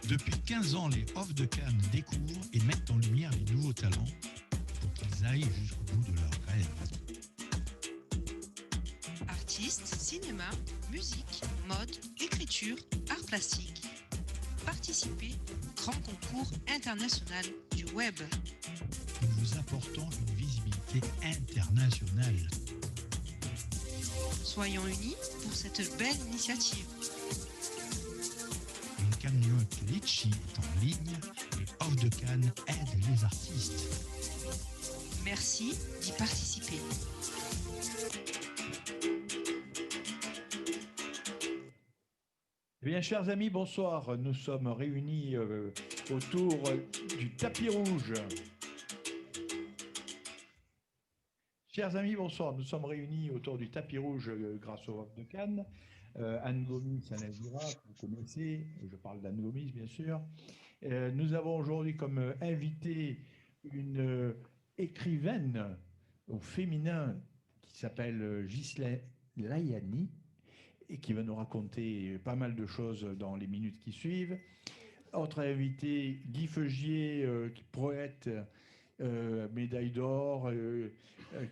Depuis 15 ans, les Off de Cannes découvrent et mettent en lumière les nouveaux talents pour qu'ils aillent jusqu'au bout de leurs rêves. Artistes, cinéma, musique, mode, écriture, art plastique. Participez au grand concours international du web. Nous vous apportons une visibilité internationale. Soyons unis pour cette belle initiative. Une cagnotte Litchi est en ligne et Off de Cannes aide les artistes. Merci d'y participer. Eh bien, chers amis, bonsoir. Nous sommes réunis autour du tapis rouge. Chers amis, bonsoir. Nous sommes réunis autour du tapis rouge grâce au Off de Cannes. Anne Gomis, Anna Zira, que vous connaissez. Je parle d'Anne Gomis, bien sûr. Nous avons aujourd'hui comme invité une écrivaine au féminin qui s'appelle Ghislaine Layani, et qui va nous raconter pas mal de choses dans les minutes qui suivent. Autre invité, Guy Feugier, poète, médaille d'or,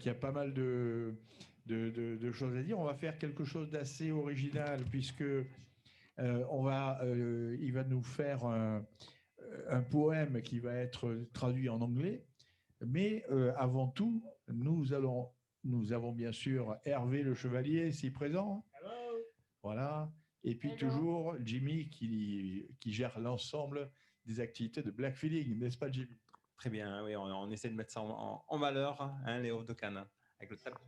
qui a pas mal de choses à dire. On va faire quelque chose d'assez original, puisque il va nous faire un poème qui va être traduit en anglais. Mais avant tout, nous avons bien sûr Hervé Le Chevalier, ici présent. Voilà. Et puis toujours Jimmy qui gère l'ensemble des activités de Black Feeling, n'est-ce pas Jimmy? Très bien, oui, on essaie de mettre ça en valeur, hein, les Off de Cannes, avec le tapis.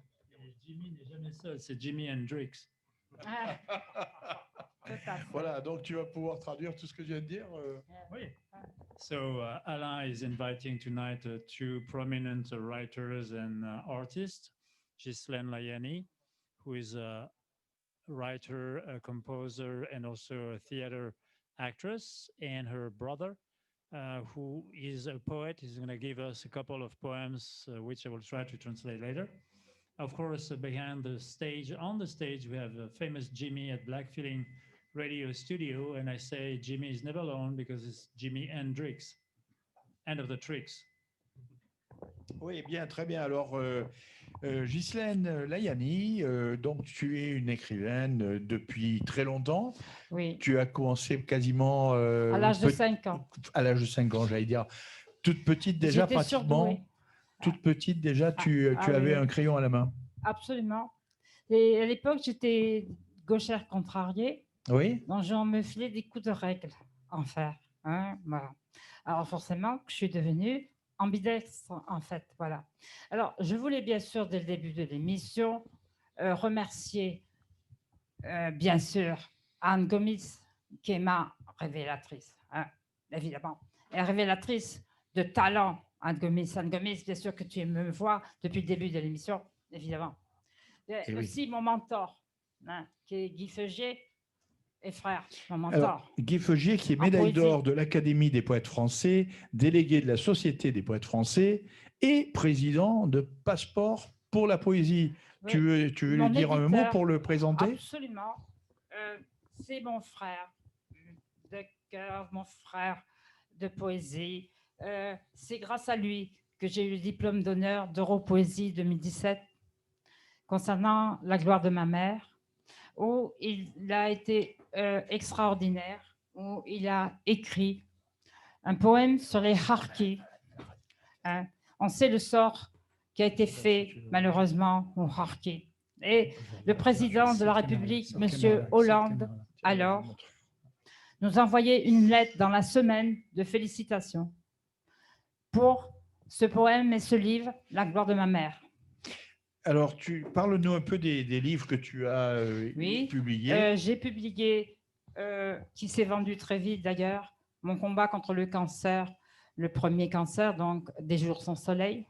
Jimmy n'est jamais seul, c'est Jimi Hendrix. Voilà, donc tu vas pouvoir traduire tout ce que je viens de dire. Oui. So Alain is inviting tonight two prominent writers and artists, Ghislaine Layani, who is a writer, a composer, and also a theater actress, and her brother, who is a poet. He's going to give us a couple of poems, which I will try to translate later. Of course, behind the stage, on the stage, we have a famous Jimmy at Black Feeling Radio Studio, and I say Jimmy is never alone because it's Jimi Hendrix. End of the tricks. Oui, bien, très bien. Alors, Ghislaine Layani, donc tu es une écrivaine depuis très longtemps. Oui. Tu as commencé quasiment… à l'âge de 5 ans. À l'âge de 5 ans, j'allais dire. Toute petite déjà, J'étais pratiquement. surdouée. Toute petite déjà, tu avais un crayon à la main. Absolument. Et à l'époque, j'étais gauchère contrariée. Oui. Donc, j'en me filais des coups de règle en fer. Hein, voilà. Alors, forcément, je suis devenue ambidextre, en fait. Voilà. Alors, je voulais bien sûr, dès le début de l'émission, remercier, bien sûr, Anne Gomis, qui est ma révélatrice, hein, évidemment. Et révélatrice de talent, Anne Gomis, bien sûr que tu me vois depuis le début de l'émission, évidemment. Et aussi oui. Mon mentor, hein, qui est Guy Feugier, et frère, mon mentor. Alors, Guy Feugier, qui est médaille d'or de l'Académie des poètes français, délégué de la Société des poètes français et président de Passeport pour la poésie. Oui. Tu veux lui dire un mot pour le présenter? Absolument. C'est mon frère de cœur, mon frère de poésie. C'est grâce à lui que j'ai eu le diplôme d'honneur d'Europoésie 2017 concernant la gloire de ma mère, où il a été extraordinaire, où il a écrit un poème sur les harkis. Hein. On sait le sort qui a été fait, malheureusement, aux harkis. Et le président de la République, M. Hollande, alors, nous envoyait une lettre dans la semaine de félicitations pour ce poème et ce livre, La gloire de ma mère. Alors, parle-nous un peu des livres que tu as publiés. J'ai publié, qui s'est vendu très vite d'ailleurs, Mon combat contre le cancer, le premier cancer, donc Des jours sans soleil.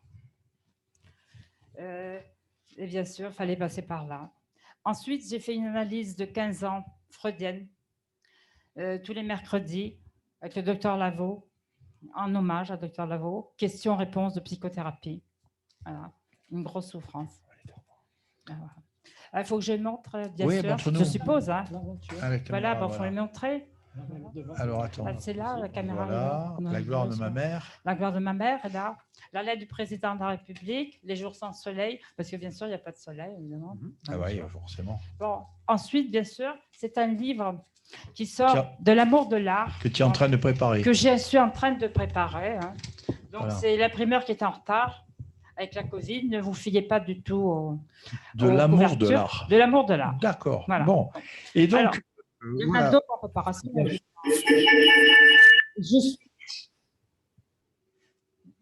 Et bien sûr, il fallait passer par là. Ensuite, j'ai fait une analyse de 15 ans freudienne, tous les mercredis, avec le docteur Lavaux, en hommage à docteur Lavaux, questions-réponses de psychothérapie. Voilà, une grosse souffrance. Il faut que je le montre, bien sûr, je suppose. Hein. Voilà, il faut le montrer. Alors attends. C'est là, la caméra. Voilà, est là. la gloire de ma mère. La gloire de ma mère est là. La lettre du président de la République, les jours sans soleil, parce que bien sûr, il n'y a pas de soleil, évidemment. Ah oui, forcément. Bon, ensuite, bien sûr, c'est un livre qui sort de l'amour de l'art. Que tu es en train de préparer. Que je suis en train de préparer. Hein. Donc, Voilà. c'est l'imprimeur qui est en retard avec la Covid. Ne vous fiez pas du tout de l'amour de l'art. De l'amour de l'art. D'accord. Voilà. Bon. Et donc, alors, il y a voilà. d'autres en préparation. Je suis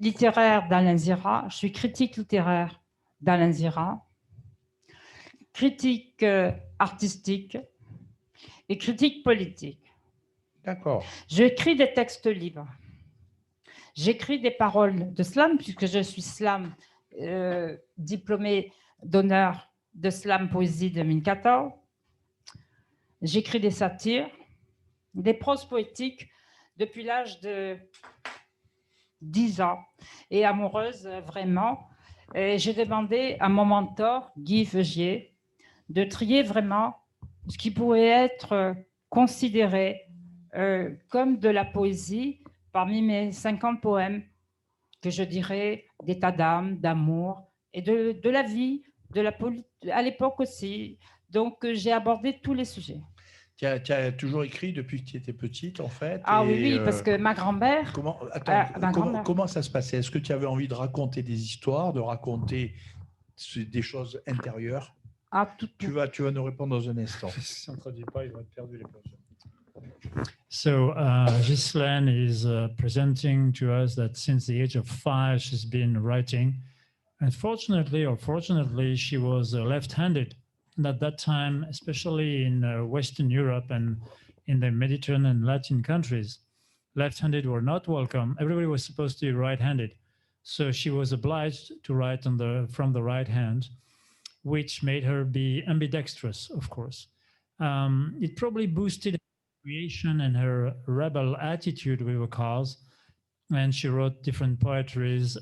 littéraire d'Alain Zira. Je suis critique littéraire d'Alain Zira. Critique artistique et critique politique. D'accord. J'écris des textes libres. J'écris des paroles de slam, puisque je suis slam, diplômée d'honneur de slam poésie 2014. J'écris des satires, des proses poétiques depuis l'âge de 10 ans. Et amoureuse, vraiment. Et j'ai demandé à mon mentor, Guy Feugier, de trier vraiment ce qui pouvait être considéré comme de la poésie parmi mes 50 poèmes que je dirais d'état d'âme, d'amour et de la vie, de la à l'époque aussi. Donc, j'ai abordé tous les sujets. Tu as toujours écrit depuis que tu étais petite, en fait. Ah oui, parce que ma grand-mère... Comment ça se passait? Est-ce que tu avais envie de raconter des histoires, de raconter des choses intérieures? Tu vas nous répondre dans un instant. Si on ne traduit pas, il va être perdu les prochains. So Ghislaine is presenting to us that since the age of 5, she's been writing. Unfortunately, or fortunately, she was left-handed. And at that time, especially in Western Europe and in the Mediterranean and Latin countries, left-handed were not welcome. Everybody was supposed to be right-handed. So she was obliged to write from the right hand, which made her be ambidextrous, of course. It probably boosted her creation and her rebel attitude, we will call, and she wrote different poetries,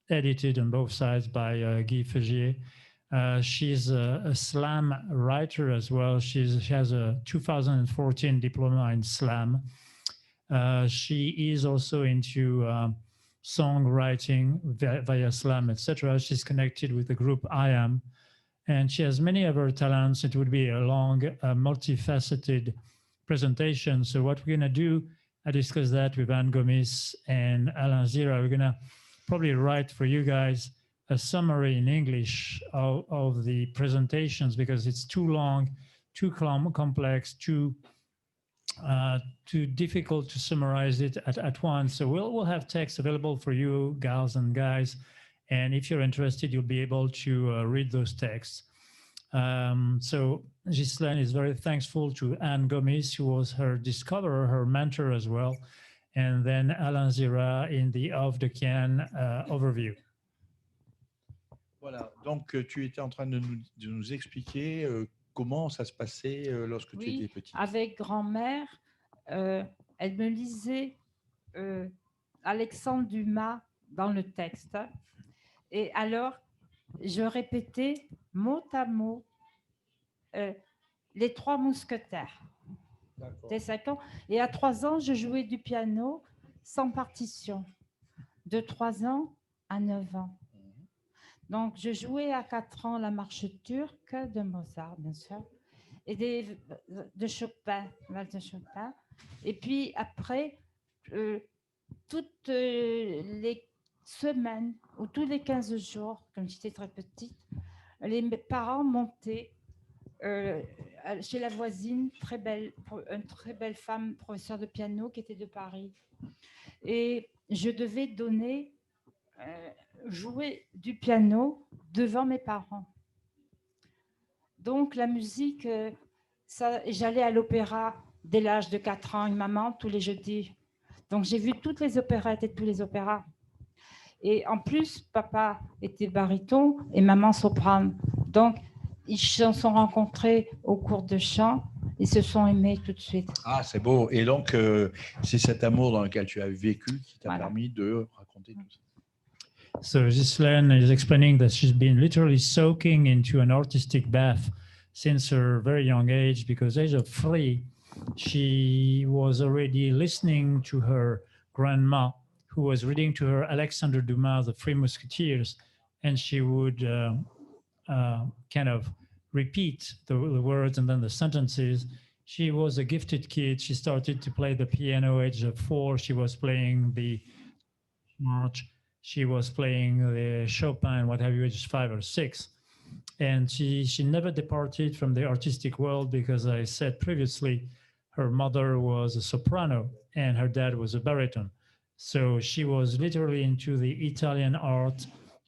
edited on both sides by Guy Feugier. She's a slam writer as well. She has a 2014 diploma in slam. She is also into songwriting via slam, etc. She's connected with the group I Am, and she has many other talents. It would be a long, multifaceted presentation. So what we're going to do, I discussed that with Anne Gomis and Alain Zira. We're going to probably write for you guys a summary in English of the presentations because it's too long, too complex, too difficult to summarize it at once. So we'll have text available for you, gals and guys. And if you're interested, you'll be able to read those texts. So Ghislaine is very thankful to Anne Gomis, who was her discoverer, her mentor as well. And then Alain Zira in the Off the Can overview. Voilà, donc tu étais en train de nous expliquer comment ça se passait lorsque tu étais petite. Avec grand-mère, elle me lisait Alexandre Dumas dans le texte. Et alors, je répétais mot à mot les 3 mousquetaires. J'avais 5 ans. Et à 3 ans, je jouais du piano sans partition. De 3 ans à 9 ans. Donc, je jouais à 4 ans la marche turque de Mozart, bien sûr, et de Chopin, de Chopin. Et puis après, toutes les semaines ou tous les 15 jours, quand j'étais très petite, mes parents montaient chez la voisine, une très belle femme, professeure de piano, qui était de Paris. Et je devais jouer du piano devant mes parents. Donc la musique, j'allais à l'opéra dès l'âge de 4 ans, une maman tous les jeudis. Donc j'ai vu toutes les opérettes et tous les opéras. Et en plus, papa était baryton et maman soprane. Donc ils se sont rencontrés au cours de chant. Ils se sont aimés tout de suite. Ah, c'est beau. Et donc, c'est cet amour dans lequel tu as vécu qui t'a permis de raconter tout ça. So Ghislaine is explaining that she's been literally soaking into an artistic bath since her very young age, because age of 3, she was already listening to her grandma, who was reading to her Alexandre Dumas, The Three Musketeers, and she would kind of repeat the words and then the sentences. She was a gifted kid. She started to play the piano age of 4. She was playing the march. She was playing the Chopin, what have you, age 5 or 6. And she never departed from the artistic world because I said previously, her mother was a soprano and her dad was a baritone. So she was literally into the Italian art,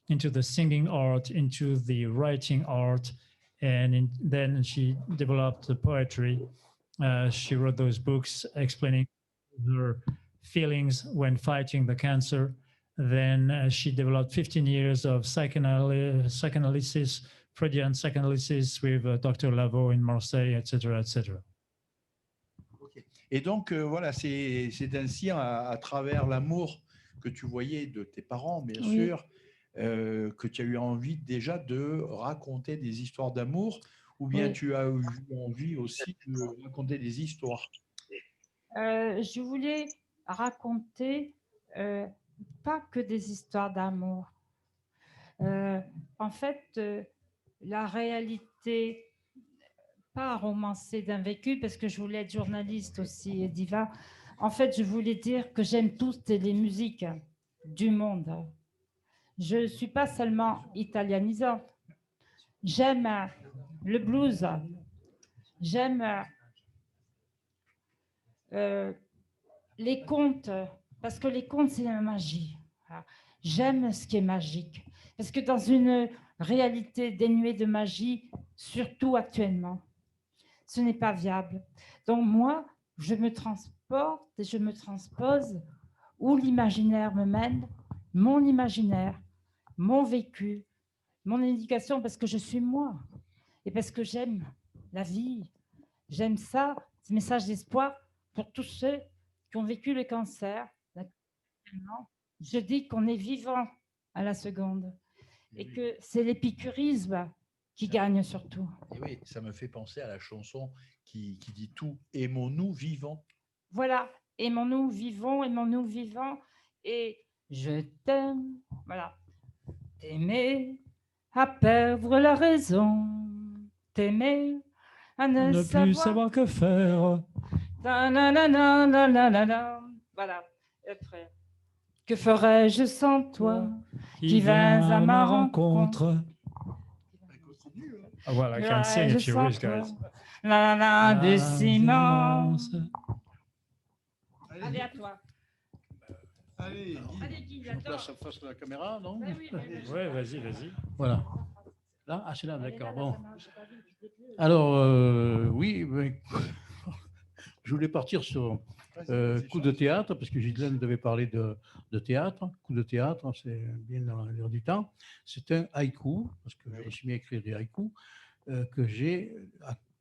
into the singing art, into the writing art, and then she developed the poetry. She wrote those books explaining her feelings when fighting the cancer. Then she developed 15 years of psychoanalysis, Freudian psychanalysis with Dr. Lavaux in Marseille, etc., etc. Okay. Et donc, voilà, c'est ainsi, à travers l'amour que tu voyais de tes parents, bien sûr, que tu as eu envie déjà de raconter des histoires d'amour, ou bien tu as eu envie aussi de raconter des histoires? Je voulais raconter pas que des histoires d'amour. En fait, la réalité, pas romancée d'un vécu, parce que je voulais être journaliste aussi et diva. En fait, je voulais dire que j'aime toutes les musiques du monde. Je ne suis pas seulement italianisante. J'aime le blues. J'aime les contes, parce que les contes, c'est la magie. J'aime ce qui est magique. Parce que dans une réalité dénuée de magie, surtout actuellement, ce n'est pas viable. Donc moi, je me transporte et je me transpose où l'imaginaire me mène, mon imaginaire, mon vécu, mon éducation, parce que je suis moi et parce que j'aime la vie. J'aime ça, ce message d'espoir pour tous ceux qui ont vécu le cancer. Je dis qu'on est vivant à la seconde et que c'est l'épicurisme qui gagne surtout. Et oui, ça me fait penser à la chanson qui dit tout. Aimons-nous vivants. Voilà, aimons-nous vivants, aimons-nous vivants. Et je t'aime, voilà. T'aimer à perdre la raison, t'aimer à ne plus savoir que faire. Voilà, après. Que ferais-je sans toi qui vins à ma rencontre? Oh, well, I can sing if you wish, guys. Du silence. Allez, à toi. Allez, Guy, je me place en face de la caméra, non? Oui, vas-y, vas-y. Voilà. Là, ah, c'est là, d'accord. Bon. Alors, oui, mais, je voulais partir sur coup de théâtre, parce que Ghislaine devait parler de théâtre. Coup de théâtre, c'est bien dans l'air du temps. C'est un haïku, parce que je me suis mis à écrire des haïkus,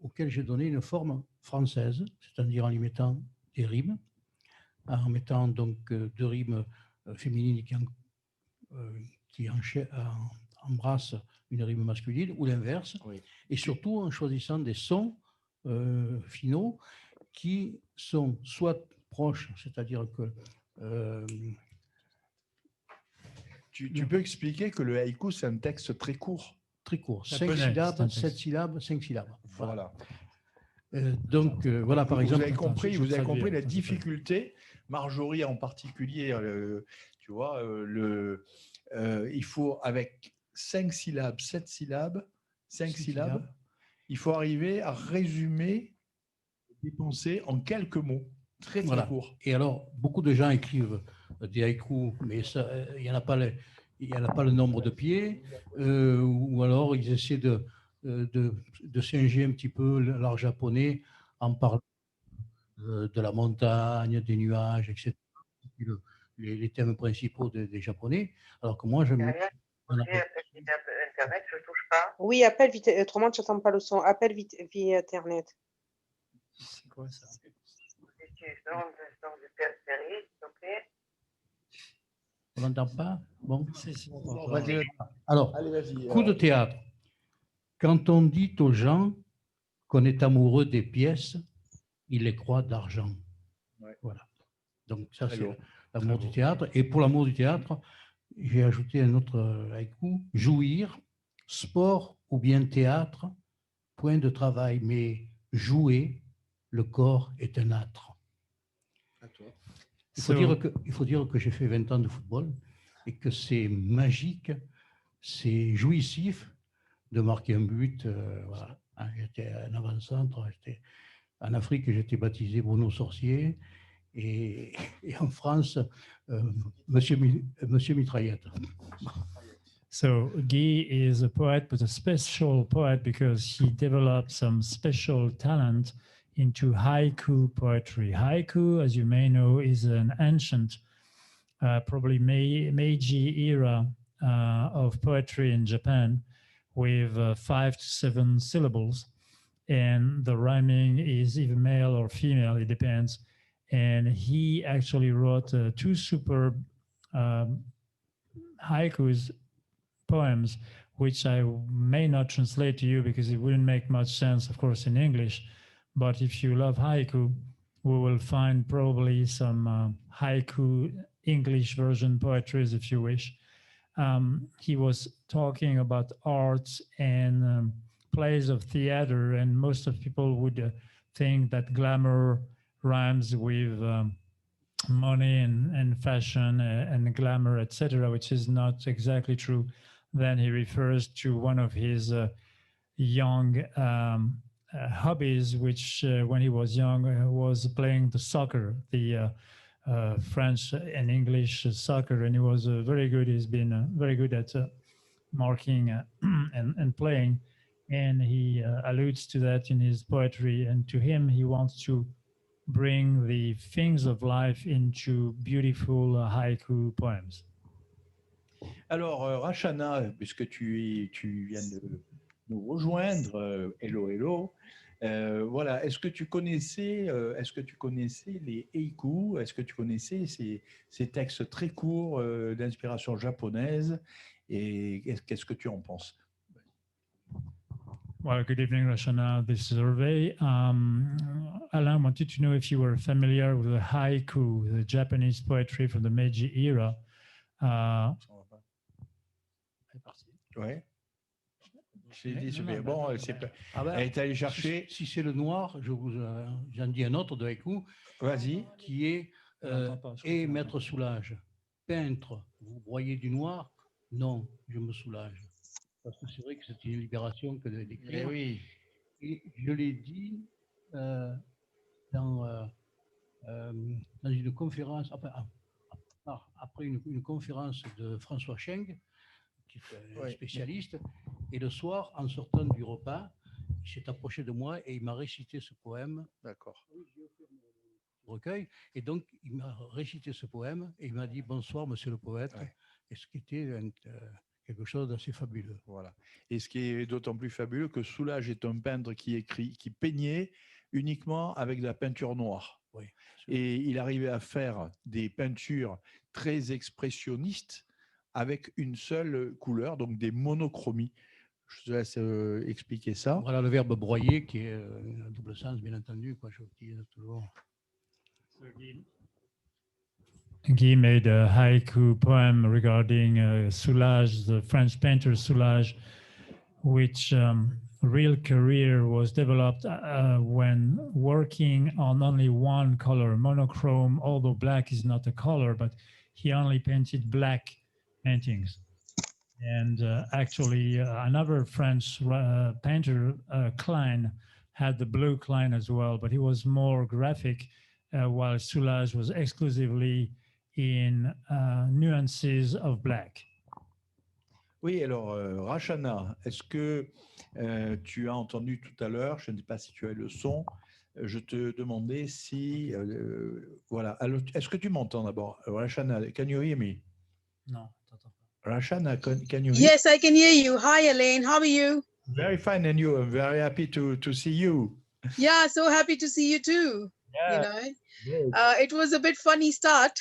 auquel j'ai donné une forme française, c'est-à-dire en y mettant des rimes, en mettant donc deux rimes féminines qui embrassent une rime masculine ou l'inverse, et surtout en choisissant des sons finaux qui sont soit proches, c'est-à-dire que... Tu peux expliquer que le haïku, c'est un texte très court. Très court, 5 syllabes, 7 syllabes, 5 syllabes. Voilà. Donc, voilà, par exemple... Vous avez compris la difficulté, Marjorie en particulier, tu vois, il faut, avec 5 syllabes, 7 syllabes, 5 syllabes, il faut arriver à résumer des pensées en quelques mots, très courts. Et alors, beaucoup de gens écrivent des haïkus, mais il n'y en a pas le nombre de pieds, ou alors ils essaient de singer un petit peu l'art japonais en parlant de la montagne, des nuages, etc. Les thèmes principaux des Japonais, alors que moi, j'aime... Internet, je ne touche pas. Oui, appelle vite, autrement tu n'entends pas le son. Appelle vite via Internet. C'est quoi ça? On n'entend pas? Bon. Alors, coup de théâtre. Quand on dit aux gens qu'on est amoureux des pièces, il les croit d'argent. Ouais. Voilà. Donc ça, Très c'est beau. l'amour Très du beau. théâtre. Et pour l'amour du théâtre, j'ai ajouté un autre haïku. Jouir, sport ou bien théâtre, point de travail, mais jouer, le corps est un âtre. À toi. Il faut dire que j'ai fait 20 ans de football et que c'est magique, c'est jouissif de marquer un but. Voilà. Hein, j'étais un avant-centre. En Afrique, j'étais baptisé Bruno Sorcier. Et en France, Monsieur Mitraillette. So Guy is a poet, but a special poet because he developed some special talent into haiku poetry. Haiku, as you may know, is an ancient, probably Meiji era of poetry in Japan with 5 to 7 syllables. And the rhyming is either male or female, it depends. And he actually wrote 2 superb haikus, poems, which I may not translate to you because it wouldn't make much sense, of course, in English. But if you love haiku, we will find probably some haiku English version poetries, if you wish. He was talking about arts and plays of theater, and most of people would think that glamour rhymes with money and fashion and glamour, etc., which is not exactly true. Then he refers to one of his young hobbies, which when he was young was playing the soccer, the French and English soccer, and he was very good. He's been very good at marking and playing, and he alludes to that in his poetry. And to him, he wants to bring the things of life into beautiful haiku poems. Alors, Rachana, puisque tu viens de nous rejoindre, hello, hello. Voilà, est-ce que tu connaissais les haikus? Est-ce que tu connaissais ces textes très courts d'inspiration japonaise? Et qu'est-ce que tu en penses? Well, good evening, Rachana. This is Hervé. Alain wanted to know if you were familiar with the haiku, the Japanese poetry from the Meiji era. Ouais. J'ai dit, bon, ben, elle est allée chercher. Si c'est le noir, j'en dis un autre de haïku. Vas-y. Qui est et Maître Soulage. Peintre, vous broyez du noir? Non, je me soulage. Parce que c'est vrai que c'est une libération que d'écrire. Oui. Et je l'ai dit dans une conférence, après une conférence de François Cheng, qui est un spécialiste, et le soir, en sortant du repas, il s'est approché de moi et il m'a récité ce poème. D'accord. Recueil, et donc il m'a récité ce poème et il m'a dit bonsoir monsieur le poète, et ce qui était quelque chose d'assez fabuleux. Voilà. Et ce qui est d'autant plus fabuleux que Soulage est un peintre qui peignait uniquement avec de la peinture noire. Oui, et il arrivait à faire des peintures très expressionnistes avec une seule couleur, donc des monochromies. Je te laisse expliquer ça. Voilà le verbe broyer qui est un double sens, bien entendu, quoi, je utilise toujours. Guy made a haiku poem regarding Soulage, the French painter Soulage, which real career was developed when working on only one color, monochrome, although black is not a color, but he only painted black paintings. And actually another French painter, Klein, had the blue Klein as well, but he was more graphic, while Soulage was exclusively in nuances of black. Oui, alors Rachana, est-ce que tu as entendu tout à l'heure, je ne sais pas si tu as le son, je te demandais si, voilà, alors, est-ce que tu m'entends d'abord? Rachana, can you hear me? Non, t'entends pas. Rachana, can you hear me? Yes, I can hear you. Hi, Elaine, how are you? Very fine, and you? I'm very happy to see you. Yeah, so happy to see you too. Yeah. You know, it was a bit funny start.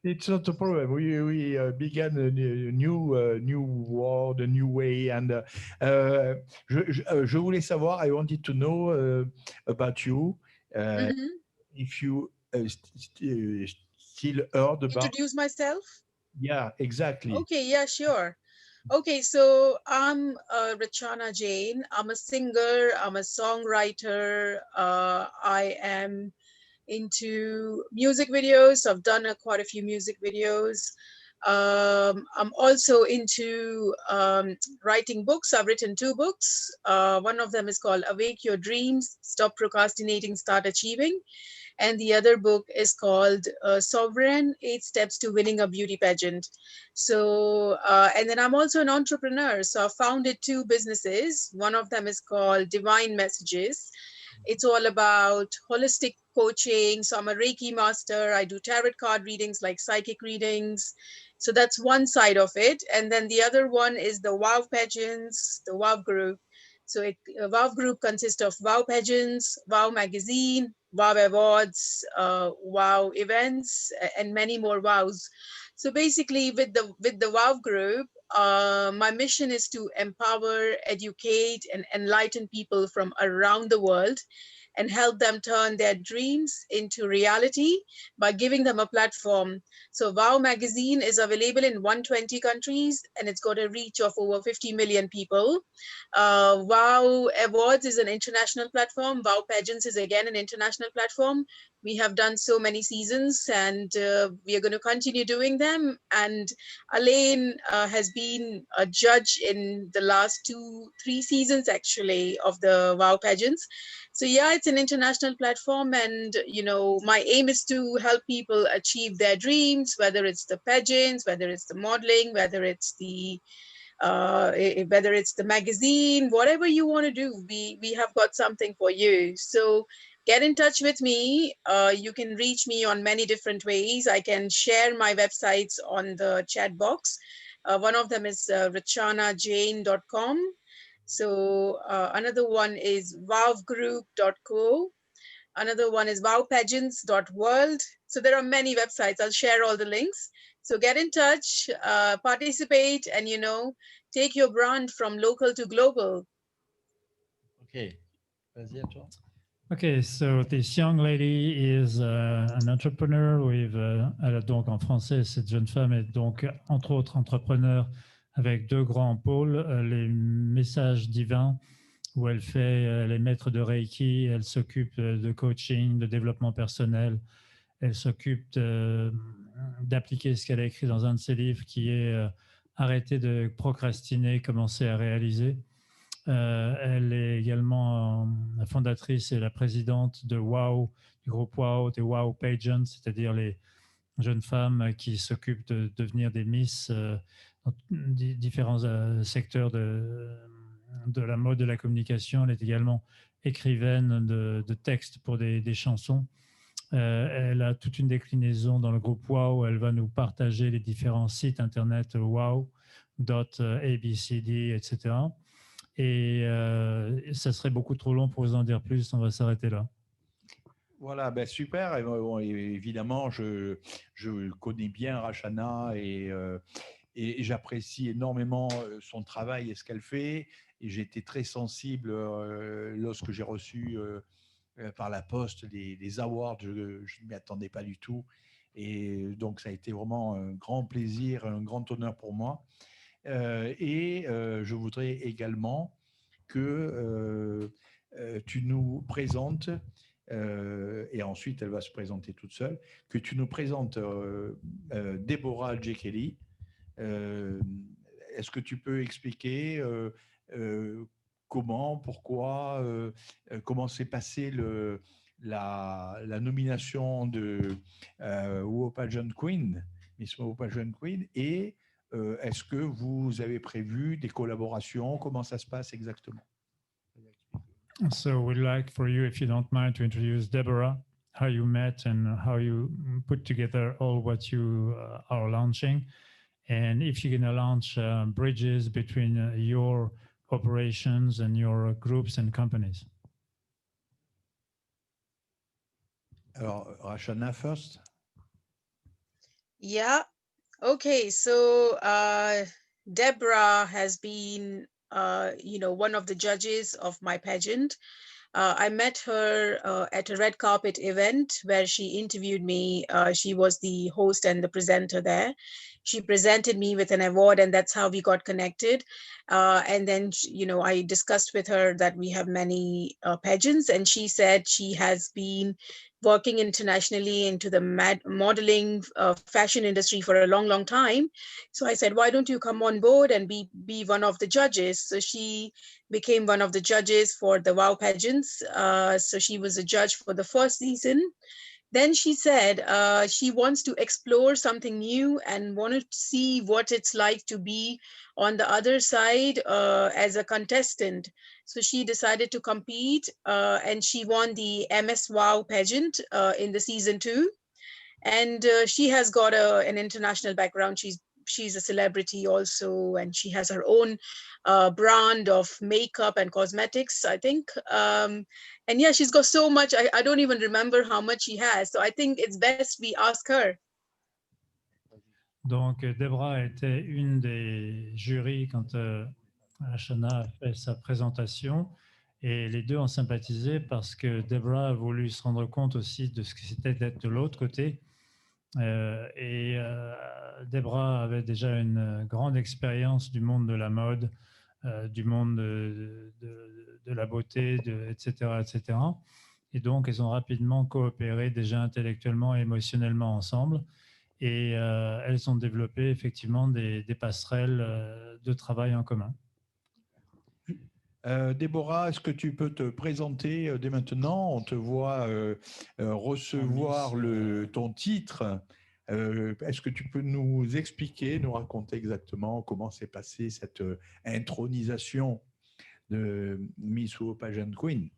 It's not a problem. We began a new world, a new way, and je voulais savoir. I wanted to know about you. If you still heard about. Introduce myself? Yeah, exactly. Okay, yeah, sure. Okay, so I'm Rachana Jain. I'm a singer, I'm a songwriter. I am into music videos. I've done quite a few music videos. I'm also into writing books. I've written 2 books. One of them is called Awake Your Dreams, Stop Procrastinating, Start Achieving. And the other book is called Sovereign, 8 Steps to Winning a Beauty Pageant. So, and then I'm also an entrepreneur. So I founded 2 businesses. One of them is called Divine Messages. It's all about holistic coaching. So I'm a Reiki master. I do tarot card readings, like psychic readings. So that's one side of it. And then the other one is the WOW pageants, the WOW group. So WOW group consists of WOW pageants, WOW magazine, WOW awards, WOW events, and many more WOWs. So basically, with the WOW group, my mission is to empower, educate, and enlighten people from around the world, and help them turn their dreams into reality by giving them a platform. So WOW magazine is available in 120 countries, and it's got a reach of over 50 million people. WOW Awards is an international platform. WOW Pageants is again an international platform. We have done so many seasons, and we are going to continue doing them. And Elaine has been a judge in the last 2-3 seasons, actually, of the WOW Pageants. So yeah, it's an international platform, and my aim is to help people achieve their dreams, whether it's the pageants, whether it's the modeling, whether it's the magazine, whatever you want to do, we have got something for you. So get in touch with me. You can reach me on many different ways. I can share my websites on the chat box. One of them is rachanajain.com. So another one is wowgroup.co. Another one is wowpageants.world. So there are many websites. I'll share all the links. So get in touch, participate, and take your brand from local to global. Okay. Vas-y, à toi. Okay, so this young lady is an entrepreneur with, donc en français, cette jeune femme est donc entre autres entrepreneur avec 2 grands pôles, les messages divins, où elle est maître de Reiki, elle s'occupe de coaching, de développement personnel, elle s'occupe d'appliquer ce qu'elle a écrit dans un de ses livres qui est arrêter de procrastiner, commencer à réaliser. Elle est également la fondatrice et la présidente de WOW, du groupe WOW, des WOW Pageants, c'est-à-dire les jeunes femmes qui s'occupent de devenir des Miss dans différents secteurs de la mode, de la communication. Elle est également écrivaine de textes pour des chansons. Elle a toute une déclinaison dans le groupe WOW. Elle va nous partager les différents sites internet wow.abcd, etc. Et ça serait beaucoup trop long pour vous en dire plus. On va s'arrêter là. Voilà, ben super. Et bon, évidemment, je connais bien Rachana et j'apprécie énormément son travail et ce qu'elle fait. Et j'ai été très sensible lorsque j'ai reçu par la poste des awards. Je ne m'y attendais pas du tout. Et donc, ça a été vraiment un grand plaisir, un grand honneur pour moi. Je voudrais également que tu nous présentes, et ensuite elle va se présenter toute seule, que tu nous présentes Deborah Algekeli. Est-ce que tu peux expliquer comment, pourquoi, comment s'est passée la nomination de WOW Pageant Queen, Miss WOW Pageant Queen, et est-ce que vous avez prévu des collaborations? Comment ça se passe exactement? So we'd like for you, if you don't mind, to introduce Deborah, how you met and how you put together all what you are launching. And if you're going to launch bridges between your operations and your groups and companies. Alors, Rachana first. Yeah. Okay. So Deborah has been, one of the judges of my pageant. I met her at a red carpet event where she interviewed me. She was the host and the presenter there. She presented me with an award, and that's how we got connected. And then, I discussed with her that we have many pageants, and she said she has been working internationally into the modeling fashion industry for a long, long time. So I said, why don't you come on board and be one of the judges? So she became one of the judges for the WOW pageants. So she was a judge for the first season. Then she said she wants to explore something new and wanted to see what it's like to be on the other side as a contestant. So she decided to compete and she won the MS WOW pageant in the season 2. And she has got an international background. She's a celebrity also, and she has her own brand of makeup and cosmetics, I think. And yeah, she's got so much. I don't even remember how much she has. So I think it's best we ask her. Donc, Debra était une des jurys quand Ashana a fait sa présentation. Et les deux ont sympathisé parce que Debra a voulu se rendre compte aussi de ce que c'était d'être de l'autre côté. Debra avait déjà une grande expérience du monde de la mode, du monde de la beauté, etc., etc. Et donc, elles ont rapidement coopéré déjà intellectuellement et émotionnellement ensemble. Et elles ont développé effectivement des passerelles de travail en commun. Déborah, est-ce que tu peux te présenter dès maintenant? On te voit recevoir ton titre. Est-ce que tu peux nous expliquer, nous raconter exactement comment s'est passée cette intronisation de Miss WOW Pageant Queen?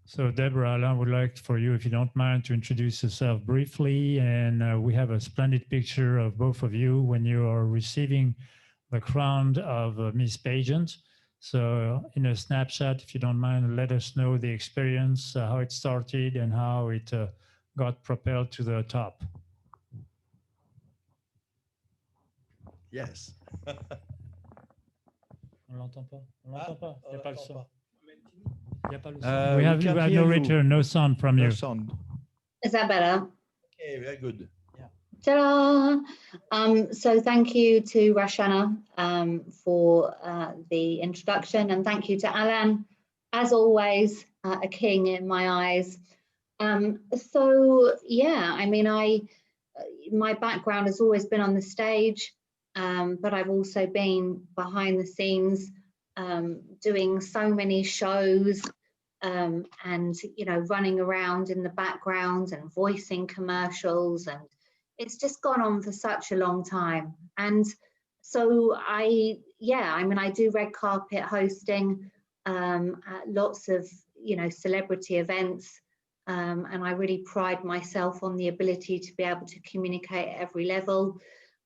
So Deborah, Alain would like for you, if you don't mind, to introduce yourself briefly. And we have a splendid picture of both of you when you are receiving the crown of Miss Pageant. So in a snapshot, if you don't mind, let us know the experience, how it started and how it got propelled to the top. Yes. On l'entend pas. On l'entend pas. Il n'y a pas le son. Il n'y a pas le son. We have no return, no sound from you. No sound. Is that better? Okay, very good. Ta-da! So thank you to Rashana for the introduction, and thank you to Alan, as always, a king in my eyes. So yeah, I mean, my background has always been on the stage, but I've also been behind the scenes doing so many shows and, running around in the background and voicing commercials, and it's just gone on for such a long time. And so I do red carpet hosting at lots of, celebrity events. And I really pride myself on the ability to be able to communicate at every level.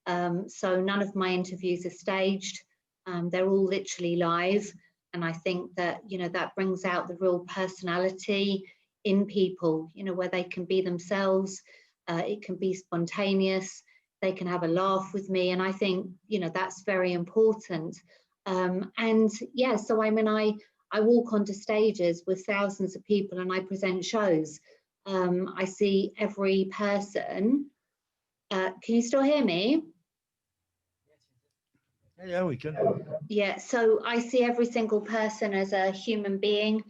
So none of my interviews are staged. They're all literally live. And I think that, that brings out the real personality in people, where they can be themselves. It can be spontaneous. They can have a laugh with me. And I think, that's very important. And yeah, so I mean, I walk onto stages with thousands of people and I present shows. I see every person. Can you still hear me? Yeah, we can. Yeah, so I see every single person as a human being,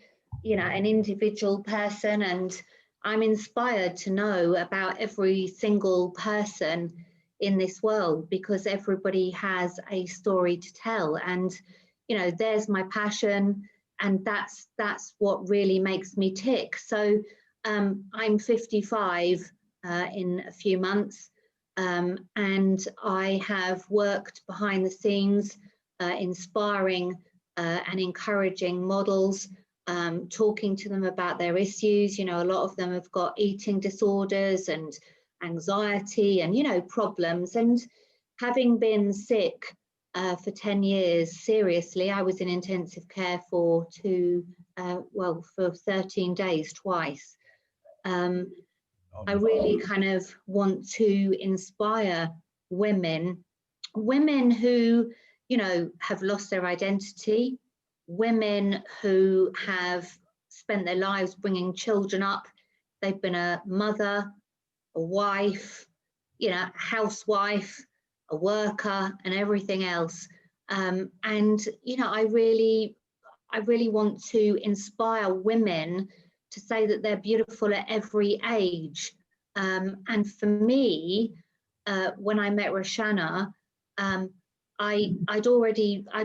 an individual person, and I'm inspired to know about every single person in this world because everybody has a story to tell. And, there's my passion, and that's what really makes me tick. So I'm 55 in a few months, and I have worked behind the scenes, inspiring and encouraging models, talking to them about their issues. A lot of them have got eating disorders and anxiety and, problems. And having been sick for 10 years, seriously, I was in intensive care for 13 days twice. I really kind of want to inspire women who, you know, have lost their identity, women who have spent their lives bringing children up. They've been a mother, a wife, you know, a housewife, a worker, and everything else. And, you know, I really want to inspire women to say that they're beautiful at every age. And for me, when I met Roshana, I'd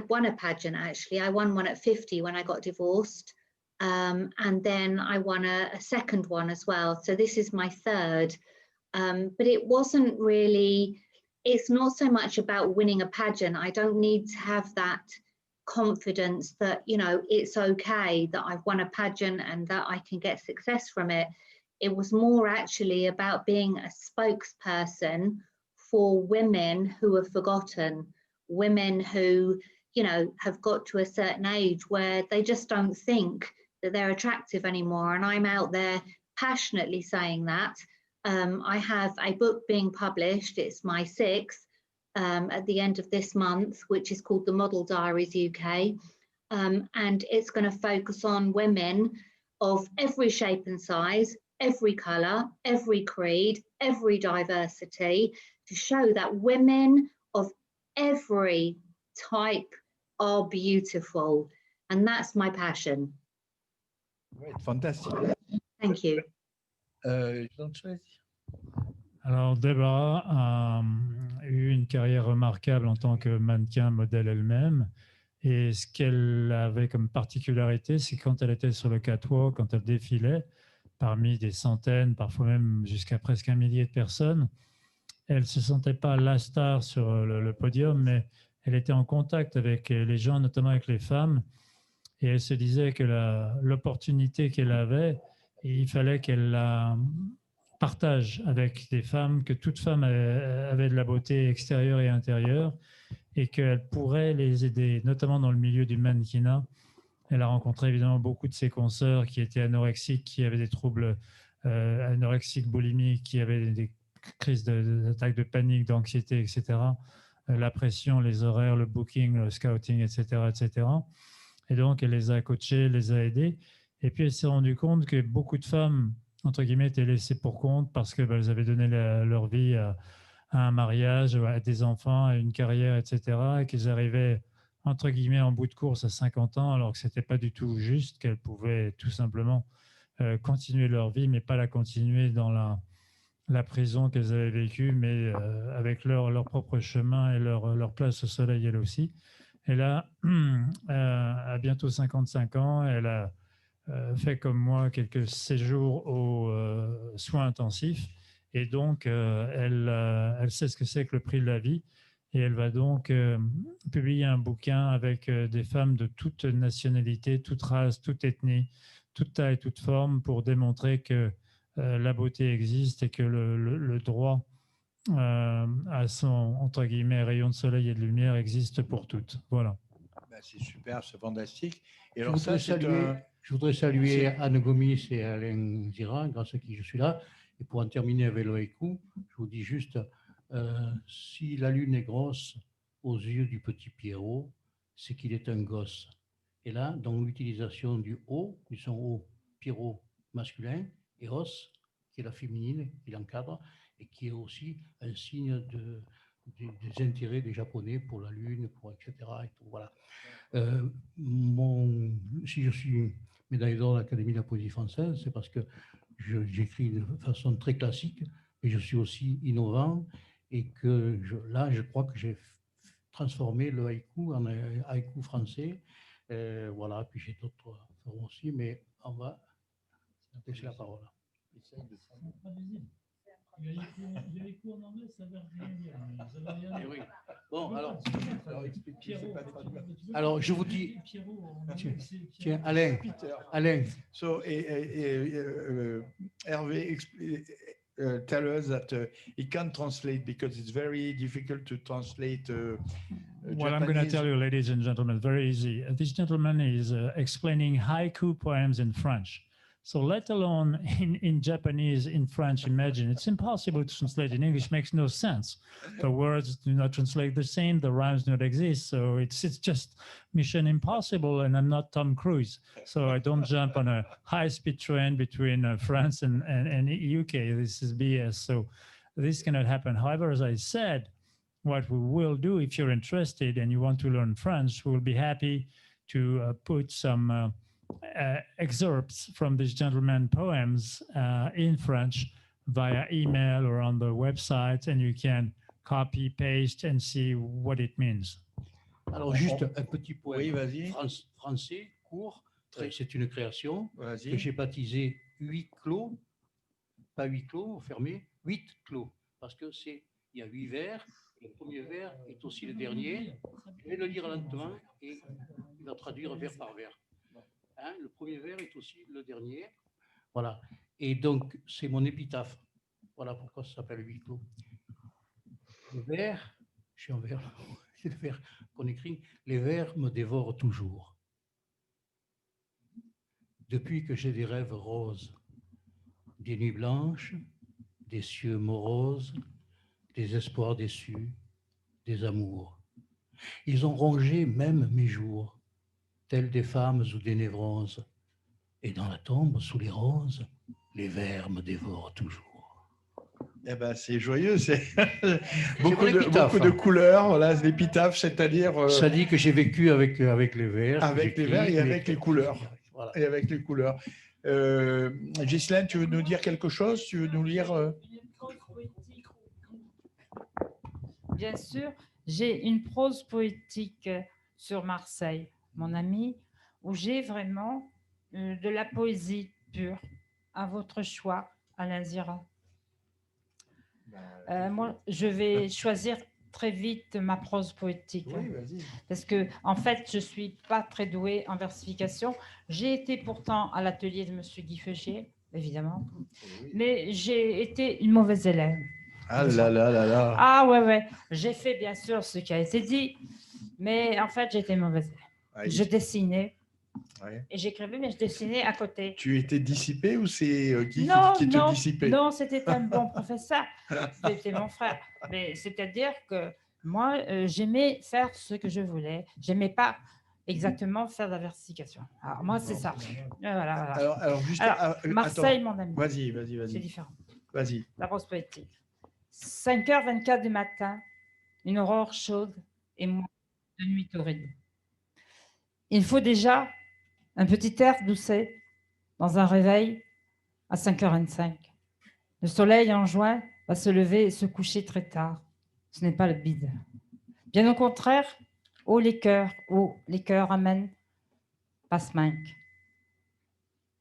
won a pageant, actually. I won one at 50 when I got divorced. And then I won a second one as well. So this is my third. But it wasn't really, it's not so much about winning a pageant. I don't need to have that confidence that, you know, it's okay that I've won a pageant and that I can get success from it. It was more actually about being a spokesperson for women who are forgotten, women who, you know, have got to a certain age where they just don't think that they're attractive anymore. And I'm out there passionately saying that. I have a book being published, it's my 6th, at the end of this month, which is called The Model Diaries UK. And it's going to focus on women of every shape and size, every colour, every creed, every diversity, to show that women of every type are beautiful. And that's my passion. Great, fantastic. Thank you. Alors, Deborah a eu une carrière remarquable en tant que mannequin modèle elle-même. Et ce qu'elle avait comme particularité, c'est quand elle était sur le catwalk, quand elle défilait, parmi des centaines, parfois même jusqu'à presque 1 millier de personnes, elle ne se sentait pas la star sur le podium, mais elle était en contact avec les gens, notamment avec les femmes. Et elle se disait que l'opportunité qu'elle avait, il fallait qu'elle la partage avec des femmes, que toute femme avait de la beauté extérieure et intérieure et qu'elle pourrait les aider, notamment dans le milieu du mannequinat. Elle a rencontré évidemment beaucoup de ses consoeurs qui étaient anorexiques, qui avaient des troubles anorexiques, boulimiques, qui avaient des crises d'attaques de panique, d'anxiété, etc. La pression, les horaires, le booking, le scouting, etc., etc. Et donc, elle les a coachés, les a aidés. Et puis, elle s'est rendue compte que beaucoup de femmes, entre guillemets, étaient laissées pour compte parce qu'elles avaient donné leur vie à un mariage, à des enfants, à une carrière, etc. Et qu'elles arrivaient, entre guillemets, en bout de course à 50 ans, alors que ce n'était pas du tout juste, qu'elles pouvaient tout simplement continuer leur vie, mais pas la continuer dans la prison qu'elles avaient vécue, mais avec leur propre chemin et leur place au soleil, elle aussi. Et là, à bientôt 55 ans, elle a fait comme moi quelques séjours aux soins intensifs. Et donc, elle sait ce que c'est que le prix de la vie. Et elle va donc publier un bouquin avec des femmes de toute nationalité, toute race, toute ethnie, toute taille, toute forme, pour démontrer que la beauté existe et que le droit à son, entre guillemets, rayon de soleil et de lumière existe pour toutes. Voilà. Ben, c'est super, c'est fantastique. Et alors je voudrais saluer Anne Gomis et Alain Zira, grâce à qui je suis là. Et pour en terminer avec le haïku, je vous dis juste, si la lune est grosse aux yeux du petit Pierrot, c'est qu'il est un gosse. Et là, dans l'utilisation du O, du son O, Pierrot masculin, et Os, qui est la féminine, qui l'encadre, et qui est aussi un signe des intérêts des Japonais pour la Lune, pour etc. Et tout, voilà. Si je suis médaille d'or de l'Académie de la poésie française, c'est parce que j'écris de façon très classique, mais je suis aussi innovant, et que là, je crois que j'ai transformé le haïku en haïku français. Voilà, puis j'ai d'autres formes aussi, mais on va laisser la parole. Il y a les cours en anglais, ça va rien dire. Oui. Bon, alors je vous dis, tiens, Alain, So, Hervé, tell us that he can't translate because it's very difficult to translate. Well, I'm going to tell you, ladies and gentlemen, very easy. This gentleman is explaining haiku poems in French. So let alone in Japanese, in French, imagine, it's impossible to translate. In English makes no sense. The words do not translate the same, the rhymes do not exist. So it's just mission impossible, and I'm not Tom Cruise. So I don't jump on a high-speed train between France and UK. This is BS. So this cannot happen. However, as I said, what we will do, if you're interested and you want to learn French, we'll be happy to put some excerpts from this gentleman's poems in French via email or on the website, and you can copy, paste, and see what it means. Alors, juste un petit poème Oui, français, court. C'est une création que j'ai baptisée Huit clos, pas huit clos, fermés, 8 clos. Parce que il y a 8 vers, le premier vers est aussi le dernier. Je vais le lire lentement et il va traduire vers par vers. Hein, le premier vers est aussi le dernier. Voilà. Et donc, c'est mon épitaphe. Voilà pourquoi ça s'appelle Huit clos. Le vers, je suis en vers, c'est le vers qu'on écrit, les vers me dévorent toujours. Depuis que j'ai des rêves roses, des nuits blanches, des cieux moroses, des espoirs déçus, des amours. Ils ont rongé même mes jours, tels des femmes ou des névroses. Et dans la tombe, sous les roses, les vers me dévorent toujours. Eh ben, c'est joyeux, c'est beaucoup de couleurs. Voilà, l'épitaphe, c'est-à-dire. Ça dit que j'ai vécu avec les vers. Avec les vers et avec les couleurs. Voilà. Et avec les couleurs. Ghislaine, tu veux nous dire quelque chose? Tu veux nous lire Bien sûr, j'ai une prose poétique sur Marseille, mon ami, où j'ai vraiment de la poésie pure, à votre choix, Alain Zira. Moi, je vais choisir très vite ma prose poétique. Oui, vas-y. Parce que, en fait, je ne suis pas très douée en versification. J'ai été pourtant à l'atelier de M. Guy Feugier, évidemment, mais j'ai été une mauvaise élève. Ah là là là là. Ah ouais. J'ai fait bien sûr ce qui a été dit, mais en fait, j'étais mauvaise élève. Ouais. Je dessinais. Ouais. Et j'écrivais, mais je dessinais à côté. Tu étais dissipé ou c'est qui te dissipait? Non, c'était un bon professeur. C'était mon frère. Mais c'est-à-dire que moi, j'aimais faire ce que je voulais. J'aimais pas exactement faire de la versification. Alors moi, c'est ça. Voilà. Alors, juste, Marseille, attends. mon ami. Vas-y. C'est différent. Vas-y. La prose poétique. 5h24 du matin, une aurore chaude et moi, de nuit torride. Il faut déjà un petit air doucet dans un réveil à 5h25. Le soleil en juin va se lever et se coucher très tard. Ce n'est pas le bide. Bien au contraire, oh les cœurs, amènent passe-manque.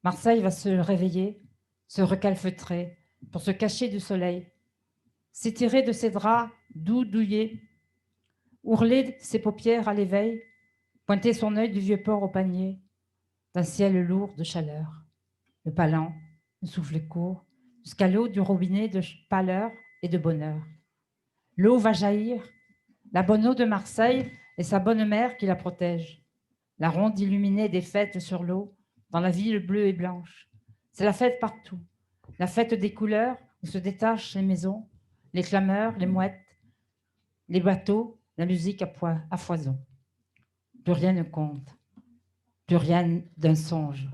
Marseille va se réveiller, se recalfeutrer pour se cacher du soleil, s'étirer de ses draps doux douillés, ourler ses paupières à l'éveil, pointer son œil du vieux port au panier, d'un ciel lourd de chaleur. Le palan, le souffle court, jusqu'à l'eau du robinet de pâleur et de bonheur. L'eau va jaillir, la bonne eau de Marseille et sa bonne mère qui la protège. La ronde illuminée des fêtes sur l'eau, dans la ville bleue et blanche. C'est la fête partout, la fête des couleurs où se détachent les maisons, les clameurs, les mouettes, les bateaux, la musique à foison. Plus rien ne compte, plus rien d'un songe.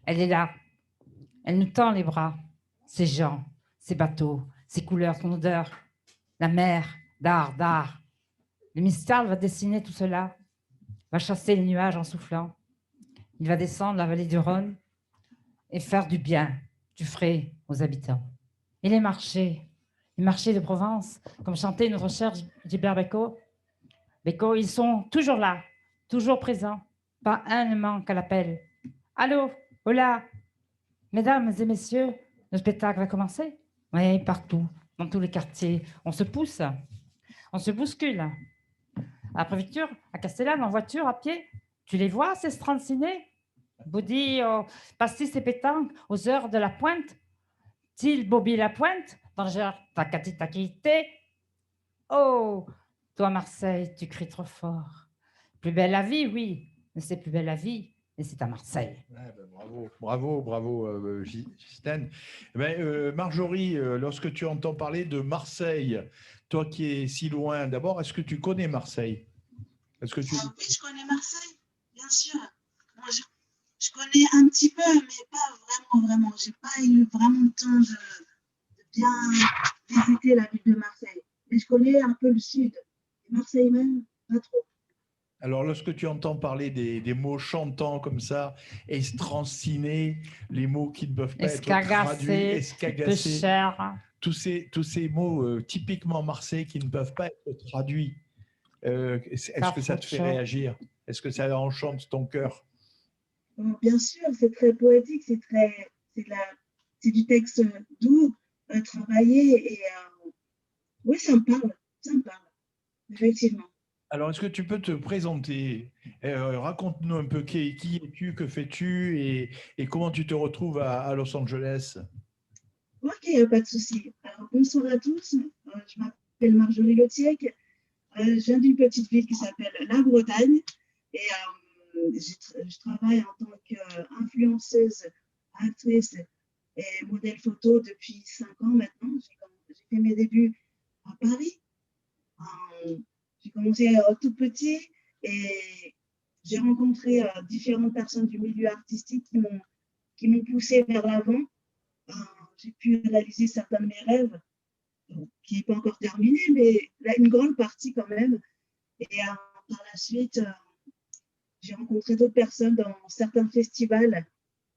Elle est là, elle nous tend les bras, ces gens, ces bateaux, ces couleurs, son odeur, la mer, d'art. Le Mistral va dessiner tout cela, va chasser les nuages en soufflant. Il va descendre la vallée du Rhône et faire du bien, du frais aux habitants. Et les marchés de Provence, comme chantait notre cher Gilbert Bécaud, ils sont toujours là, toujours présents. Pas un ne manque à l'appel. Allô, hola, mesdames et messieurs, le spectacle va commencer? Oui, partout, dans tous les quartiers. On se pousse, on se bouscule. À la préfecture, à Castellane, en voiture, à pied, tu les vois, ces strancinés? Boudy, pastis et pétanque, aux heures de la pointe. Til Bobby la pointe, danger, takati. Oh, toi, Marseille, tu cries trop fort. Plus belle la vie, oui, mais c'est plus belle la vie Et c'est à Marseille. Ouais, ben bravo, Ghislaine. Marjorie, lorsque tu entends parler de Marseille, toi qui es si loin, d'abord, est-ce que tu connais Marseille? Est-ce que tu... Oui, je connais Marseille, bien sûr. Moi, je connais un petit peu, mais pas vraiment. Je n'ai pas eu vraiment le temps de bien visiter la ville de Marseille. Mais je connais un peu le sud. Marseille même, pas trop. Alors, lorsque tu entends parler des mots chantants comme ça, estrancinés, les mots qui ne peuvent pas être traduits, escagacés, tous ces mots typiquement marseillais qui ne peuvent pas être traduits, est-ce que ça te fait réagir? Est-ce que ça enchante ton cœur? Bien sûr, c'est très poétique, c'est du texte doux, travaillé, et oui, ça me parle, effectivement. Alors, est-ce que tu peux te présenter? Raconte-nous un peu qui es-tu, que fais-tu et comment tu te retrouves à Los Angeles? Ok, pas de souci. Alors, bonsoir à tous. Je m'appelle Marjorie Lotiec. Je viens d'une petite ville qui s'appelle La Bretagne et je travaille en tant qu'influenceuse, actrice et modèle photo depuis 5 ans maintenant. J'ai fait mes débuts à Paris. J'ai commencé tout petit et j'ai rencontré différentes personnes du milieu artistique qui m'ont poussé vers l'avant. J'ai pu réaliser certains de mes rêves, qui n'est pas encore terminé, mais là, une grande partie quand même. Et par la suite, j'ai rencontré d'autres personnes dans certains festivals,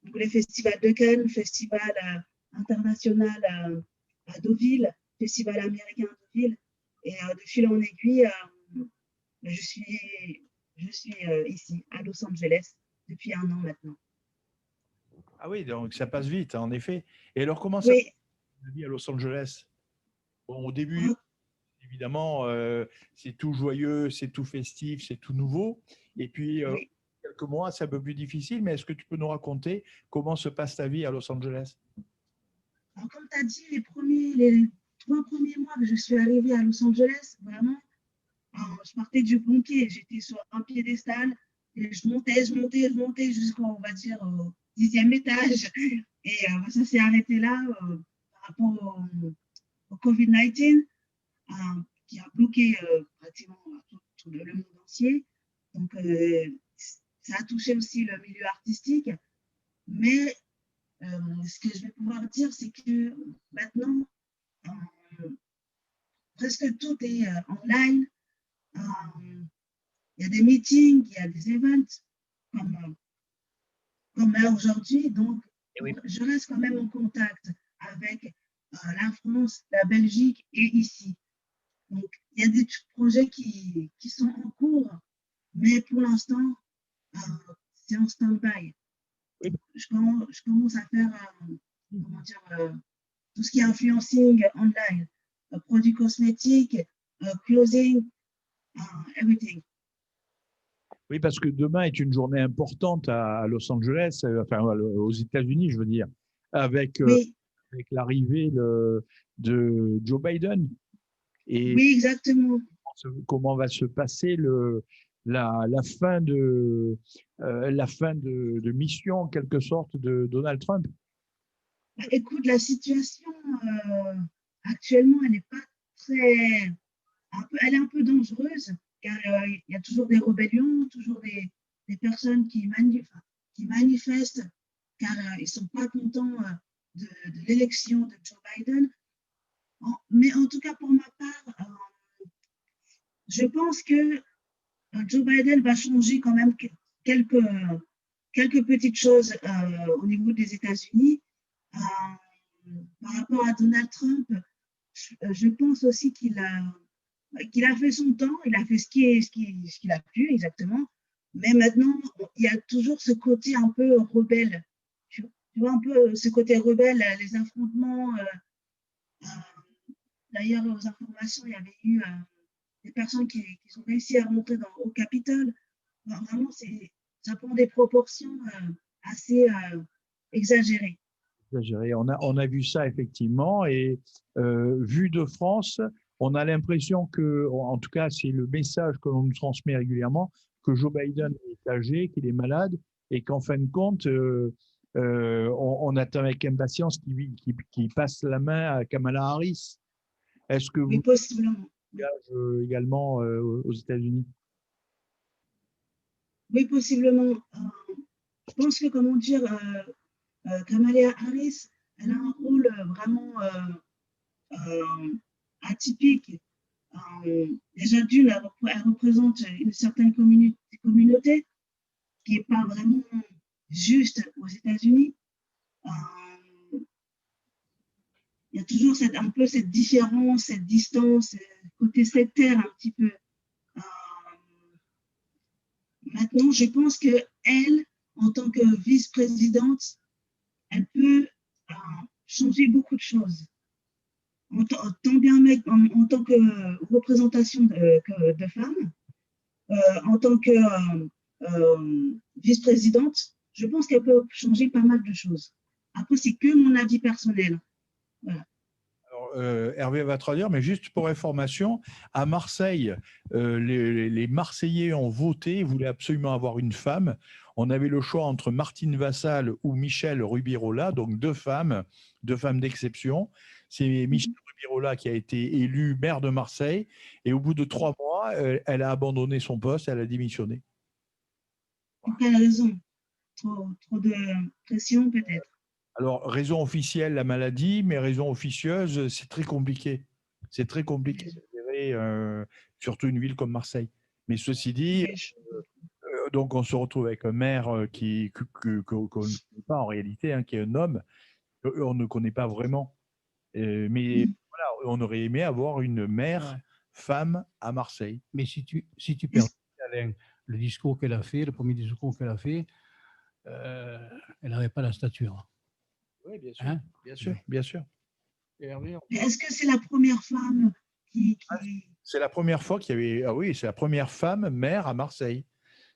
donc les festivals de Cannes, festival international à Deauville, festival américain à Deauville. Et de fil en aiguille, je suis ici, à Los Angeles, depuis 1 an maintenant. Ah oui, donc ça passe vite, en effet. Et alors, comment ça la vie à Los Angeles? Bon, au début, évidemment, c'est tout joyeux, c'est tout festif, c'est tout nouveau. Et puis, quelques mois, c'est un peu plus difficile. Mais est-ce que tu peux nous raconter comment se passe ta vie à Los Angeles? Alors, comme tu as dit, les 3 premiers mois que je suis arrivée à Los Angeles, vraiment, je partais du bon pied. J'étais sur un piédestal et je montais jusqu'au, on va dire, au 10e étage. Et ça s'est arrêté là par rapport au Covid-19 qui a bloqué pratiquement tout le monde entier. Donc, ça a touché aussi le milieu artistique. Mais ce que je vais pouvoir dire, c'est que maintenant, presque tout est online. Il y a des meetings, il y a des events comme aujourd'hui. Donc, je reste quand même en contact avec la France, la Belgique et ici. Donc, il y a des projets qui sont en cours, mais pour l'instant, c'est en stand-by. Je commence à faire tout ce qui est influencing online, produits cosmétiques, clothing, everything. Oui, parce que demain est une journée importante à Los Angeles, enfin aux États-Unis, je veux dire, avec l'arrivée de Joe Biden. Et oui, exactement. Comment va se passer la fin de mission, en quelque sorte, de Donald Trump? Écoute, la situation actuellement, elle n'est pas très... elle est un peu dangereuse, car il y a toujours des rébellions, toujours des personnes qui manifestent, car ils ne sont pas contents de l'élection de Joe Biden. Mais en tout cas, pour ma part, je pense que Joe Biden va changer quand même quelques petites choses au niveau des États-Unis. Par rapport à Donald Trump, je pense aussi qu'il a fait son temps, il a fait ce qu'il a pu exactement. Mais maintenant, il y a toujours ce côté un peu rebelle. Tu vois un peu ce côté rebelle, les affrontements. D'ailleurs, aux informations, il y avait eu des personnes qui ont réussi à rentrer au Capitole. Vraiment, ça prend des proportions assez exagérées. On a vu ça effectivement, et vu de France, on a l'impression que, en tout cas, c'est le message que l'on nous transmet régulièrement, que Joe Biden est âgé, qu'il est malade, et qu'en fin de compte, on attend avec impatience qu'il passe la main à Kamala Harris. Est-ce que vous possiblement. Également aux États-Unis? Oui, possiblement. Je pense que, comment dire, Kamala Harris, elle a un rôle vraiment atypique. Déjà d'une, elle représente une certaine communauté qui n'est pas vraiment juste aux États-Unis. Il y a toujours un peu cette différence, cette distance, côté sectaire un petit peu. Maintenant, je pense qu'elle, en tant que vice-présidente, elle peut changer beaucoup de choses. En tant que représentation de femmes, en tant que vice-présidente, je pense qu'elle peut changer pas mal de choses. Après, c'est que mon avis personnel. Voilà. Alors, Hervé va traduire, mais juste pour information, à Marseille, les Marseillais ont voté, ils voulaient absolument avoir une femme. On avait le choix entre Martine Vassal ou Michèle Rubirola, donc deux femmes d'exception. C'est Michèle Rubirola qui a été élue maire de Marseille, et au bout de 3 mois, elle a abandonné son poste, elle a démissionné. Pour quelle raison? Trop de pression peut-être? Alors, raison officielle, la maladie, mais raison officieuse, c'est très compliqué. C'est très compliqué de gérer, surtout une ville comme Marseille. Mais ceci dit, donc on se retrouve avec un maire qu'on ne connaît pas en réalité, hein, qui est un homme, on ne connaît pas vraiment. Mais voilà, on aurait aimé avoir une maire femme à Marseille. Mais si tu permets, Alain, le discours qu'elle a fait, le premier discours qu'elle a fait, elle n'avait pas la stature. Oui, bien sûr. Hein? Bien sûr, bien sûr. Est-ce que c'est la première femme qui... C'est la première fois qu'il y avait... Ah oui, c'est la première femme maire à Marseille.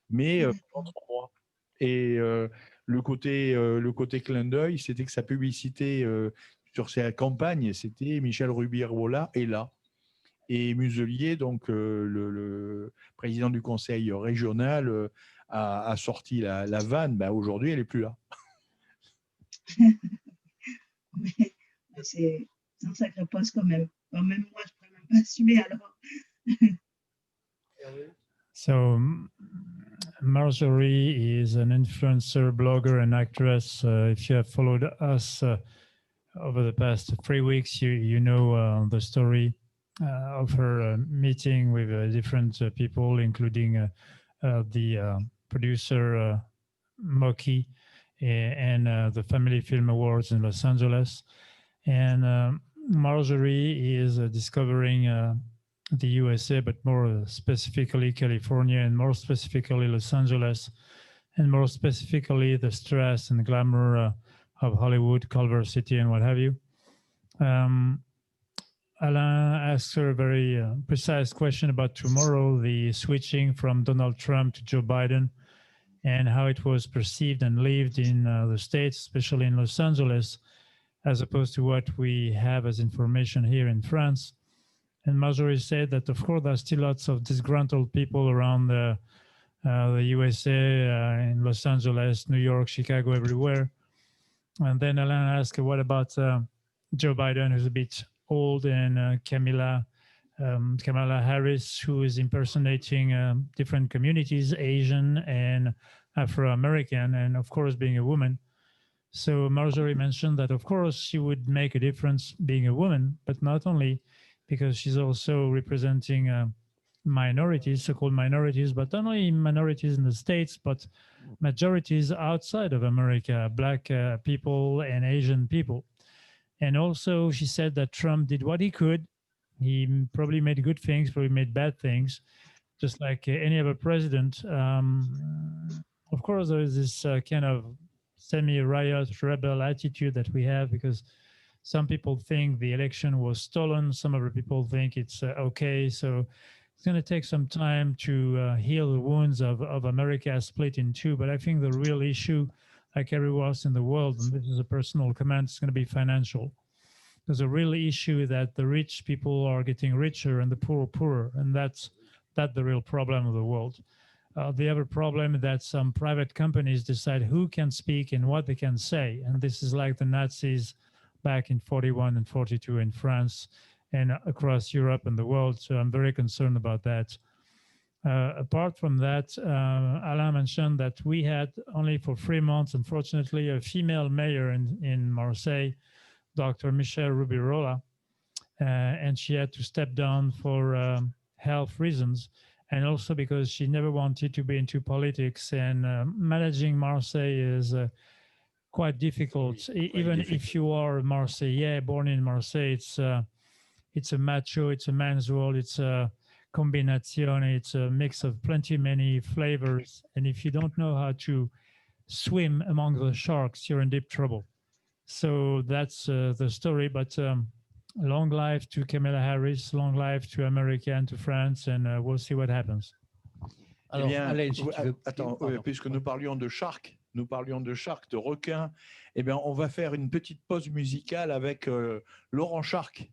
Mais en 3 mois. Et le côté clin d'œil, c'était que sa publicité sur sa campagne, c'était Michèle Rubirola est là. Et Muselier, donc le président du conseil régional, a sorti la vanne. Ben, aujourd'hui, elle n'est plus là. C'est un sacré poste quand même. Même moi, je ne pourrais même pas assumer alors. So Marjorie is an influencer, blogger, and actress. If you have followed us over the past 3 weeks, you know the story of her meeting with different people, including the producer Moki and the Family Film Awards in Los Angeles. And Marjorie is discovering the USA, but more specifically California, and more specifically Los Angeles, and more specifically the stress and glamour of Hollywood, Culver City, and what have you. Alain asked her a very precise question about tomorrow, the switching from Donald Trump to Joe Biden, and how it was perceived and lived in the States, especially in Los Angeles, as opposed to what we have as information here in France. And Marjorie said that, of course, there's still lots of disgruntled people around the USA, in Los Angeles, New York, Chicago, everywhere. And then Alain asked, what about Joe Biden, who's a bit old, and Kamala Harris, who is impersonating different communities, Asian and Afro-American, and of course, being a woman. So Marjorie mentioned that, of course, she would make a difference being a woman, but not only, because she's also representing minorities, so-called minorities, but not only minorities in the States, but majorities outside of America, Black people and Asian people. And also she said that Trump did what he could. He probably made good things, probably made bad things, just like any other president. Of course, there is this kind of semi-riot, rebel attitude that we have, because some people think the election was stolen. Some other people think it's okay. So it's going to take some time to heal the wounds of America split in two. But I think the real issue, like everywhere else in the world, and this is a personal comment, it's going to be financial. There's a real issue that the rich people are getting richer and the poor poorer. And that's the real problem of the world. They have a problem that some private companies decide who can speak and what they can say. And this is like the Nazis back in 41 and 42 in France and across Europe and the world. So I'm very concerned about that. Apart from that, Alain mentioned that we had only for 3 months, unfortunately, a female mayor in Marseille, Dr. Michelle Rubirola, and she had to step down for health reasons, and also because she never wanted to be into politics, and managing Marseille is quite difficult. Even if you are a Marseillais, born in Marseille, it's a macho, it's a man's world, it's a combination, it's a mix of many flavors. And if you don't know how to swim among the sharks, you're in deep trouble. So that's the story. But long life to Kamala Harris, long life to America and to France, and we'll see what happens. Alors, bien, Alain, si tu veux... Attends, puisque nous parlions de shark, de requins, eh bien, on va faire une petite pause musicale avec Laurent Shark.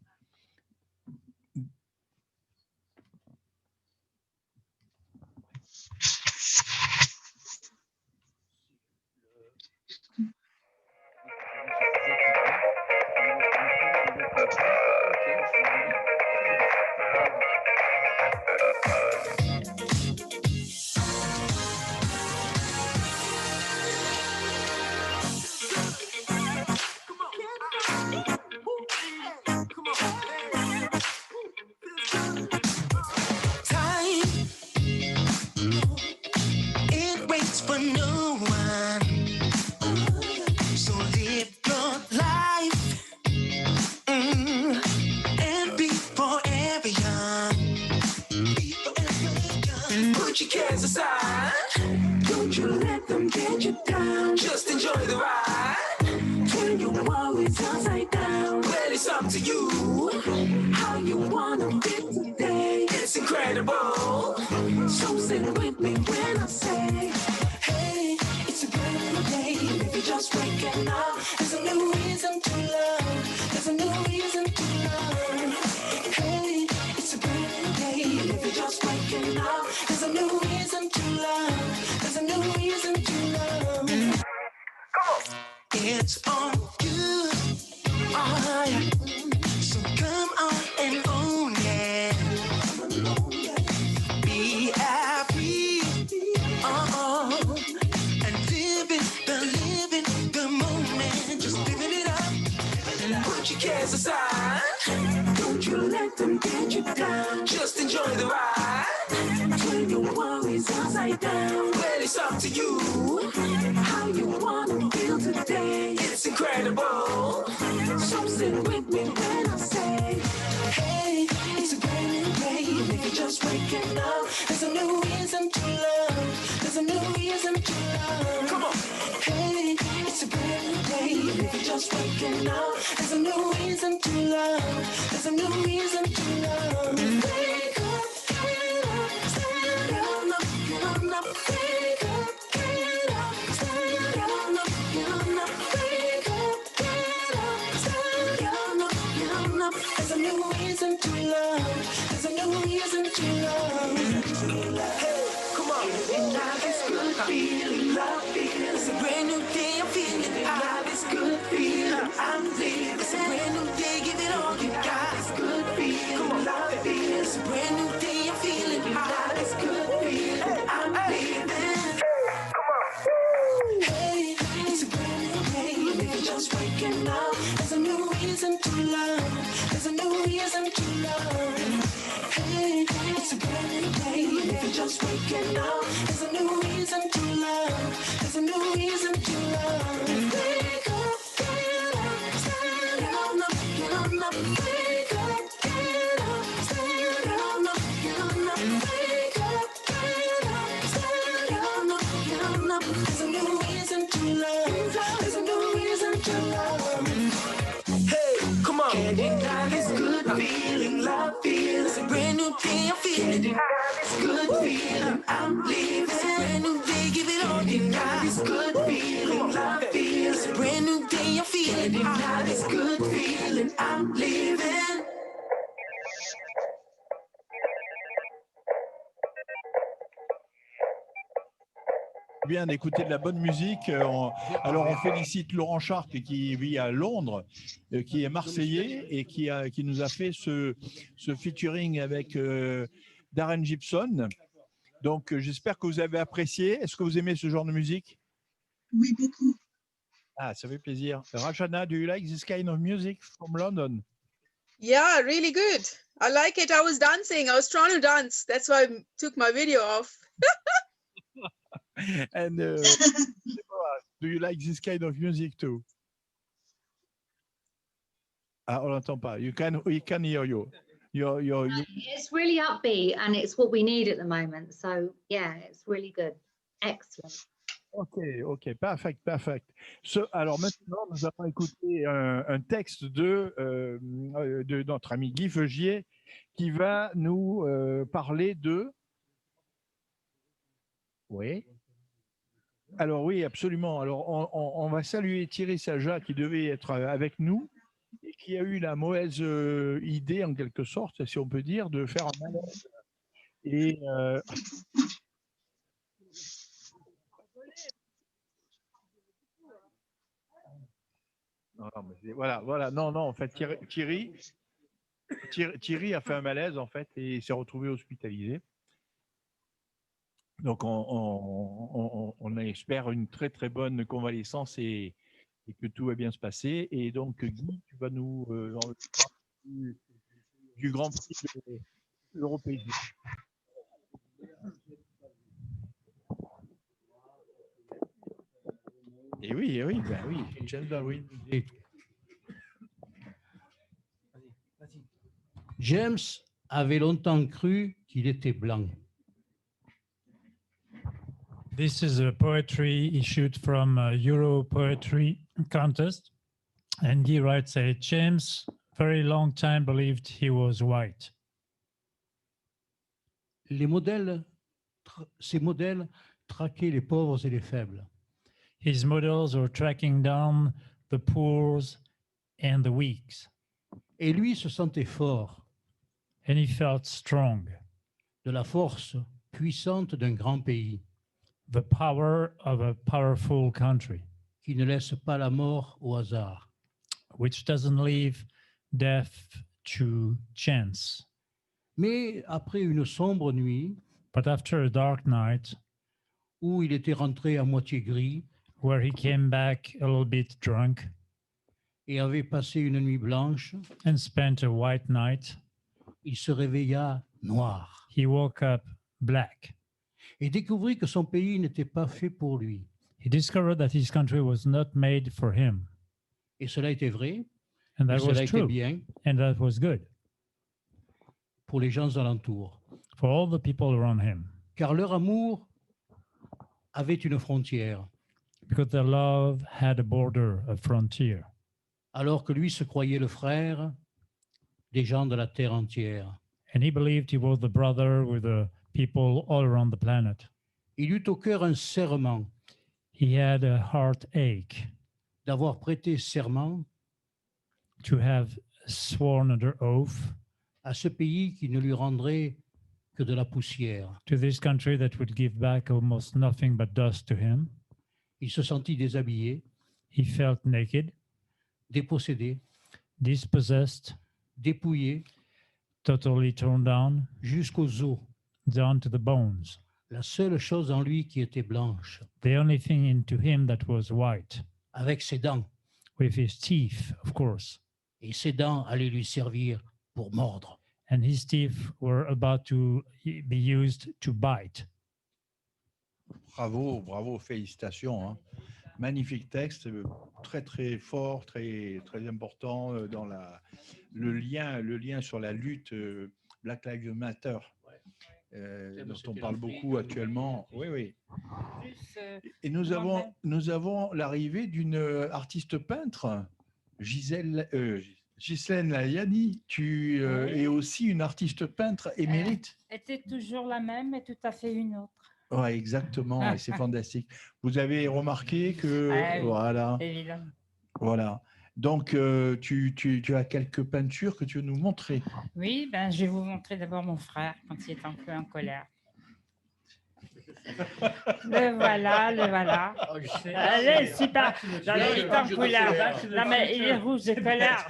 bien d'écouter de la bonne musique. Alors, on félicite Laurent Charque qui vit à Londres, qui est marseillais et qui nous a fait ce featuring avec Darren Gibson. Donc, j'espère que vous avez apprécié. Est-ce que vous aimez ce genre de musique? Oui, beaucoup. Ah, ça fait plaisir. Rachana, do you like this kind of music from London? Yeah, really good. I like it. I was dancing. I was trying to dance. That's why I took my video off. And do you like this kind of music too? Ah, on l'entend pas. We can hear you. It's really upbeat and it's what we need at the moment. So yeah, it's really good. Excellent. Ok, perfect. Alors maintenant, nous allons écouter un texte de notre ami Guy Feugier qui va nous parler de... Oui. Alors oui, absolument. Alors on va saluer Thierry Saja qui devait être avec nous et qui a eu la mauvaise idée, en quelque sorte, si on peut dire, de faire un malaise. Et... Voilà. Non, en fait, Thierry a fait un malaise, en fait, et s'est retrouvé hospitalisé. Donc, on espère une très, très bonne convalescence et que tout va bien se passer. Et donc, Guy, tu vas nous parler du Grand Prix de l'Européisme. Et oui, James Darwin. James avait longtemps cru qu'il était blanc. This is a poetry issued from a Euro Poetry Contest. And he writes, James, very long time believed he was white. Ces modèles traquaient les pauvres et les faibles. His models were tracking down the poor and the weak. Et lui se sentait fort. And he felt strong. De la force puissante d'un grand pays. The power of a powerful country. Qui ne laisse pas la mort au hasard. Which doesn't leave death to chance. Mais après une sombre nuit, but after a dark night, où il était rentré à moitié gris, where he came back a little bit drunk, et avait passé une nuit blanche, and spent a white night, il se réveilla noir. He woke up black. Et découvrit que son pays n'était pas fait pour lui. He discovered that his country was not made for him. Et cela était vrai. And that was cela true. était bien. And that was good. Pour les gens alentours. For all the people around him. Car leur amour avait une frontière. Because their love had a border, a frontier. Alors que lui se croyait le frère des gens de la terre entière. And he believed he was the brother with the people all around the planet. Il eut au cœur un serment. He had a heartache. D'avoir prêté serment. To have sworn under oath. À ce pays qui ne lui rendrait que de la poussière. To this country that would give back almost nothing but dust to him. Il se sentit déshabillé. He felt naked. Dépossédé. Dispossessed. Dépouillé. Totally torn down. Jusqu'aux os. Down to the bones. La seule chose en lui qui était blanche. The only thing into him that was white. Avec ses dents. With his teeth, of course. Et ses dents allaient lui servir pour mordre. And his teeth were about to be used to bite. Bravo, félicitations. Hein. Magnifique texte, très très fort, très très important dans le lien sur la lutte Black Lives Matter, dont on parle beaucoup actuellement. Oui. Et nous avons l'arrivée d'une artiste peintre, Ghislaine Layani. Tu es aussi une artiste peintre émérite. Était toujours la même, mais tout à fait une autre. Oui, exactement, et c'est fantastique. Vous avez remarqué que... voilà. Évidemment. Voilà. Donc, tu as quelques peintures que tu veux nous montrer. Oui, je vais vous montrer d'abord mon frère quand il est un peu en colère. Le voilà, le voilà. Elle est super. Dans les temps couleurs. Non, mais il est rouge de colère.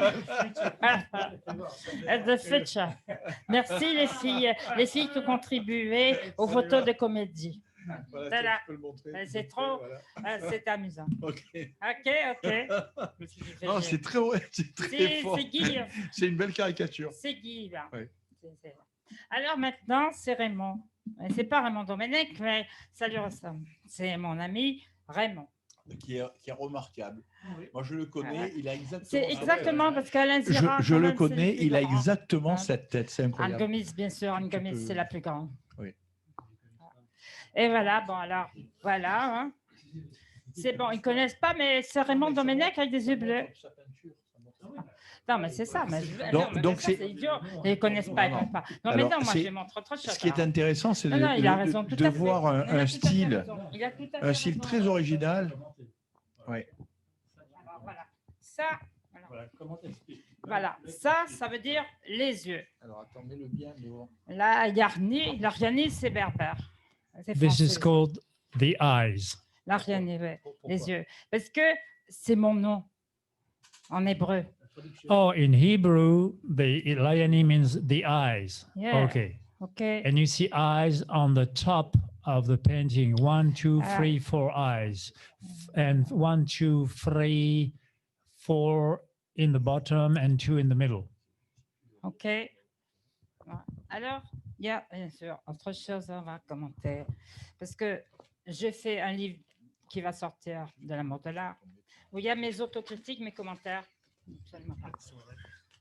The future. Merci les filles qui ont contribué aux photos de comédie. Voilà. C'est trop, c'est amusant. Ok. Non, c'est très fort. C'est Guy. C'est une belle caricature. C'est Guy, là. Ouais. Alors maintenant, c'est Raymond. C'est pas Raymond Domenech, mais ça lui ressemble. C'est mon ami Raymond. Qui est remarquable. Moi, je le connais, il a exactement... C'est exactement parce qu'Alain Zira... Je le connais, il a exactement cette tête, c'est incroyable. Anne Gomis, bien sûr, Anne Gomis, c'est la plus grande. Oui. Et voilà, bon alors, voilà. Hein. C'est bon, ils ne connaissent pas, mais c'est Raymond Domenech avec des yeux bleus. Non, mais c'est ça. Mais donc c'est idiot. Ils ne connaissent pas, ils ne connaissent pas. Non, mais non, moi, je montre autre chose. Ce qui est intéressant, c'est de voir un style très original. Oui. Alors, voilà. Ça, voilà. Ça veut dire les yeux. Alors, attendez-le bien devant. Là, l'Ariani, c'est berbère. This is called the eyes. L'Ariani, oui, les yeux. Parce que c'est mon nom en hébreu. Oh, in Hebrew, the Layani means the eyes. Yeah. Okay. And you see eyes on the top of the painting. 1, 2, 3, 4 eyes. And 1, 2, 3, 4 in the bottom and 2 in the middle. OK. Alors, il y a bien sûr autre chose, on va commenter. Parce que je fais un livre qui va sortir de l'amour de l'art, où il y a mes autocritiques, mes commentaires. Absolument pas.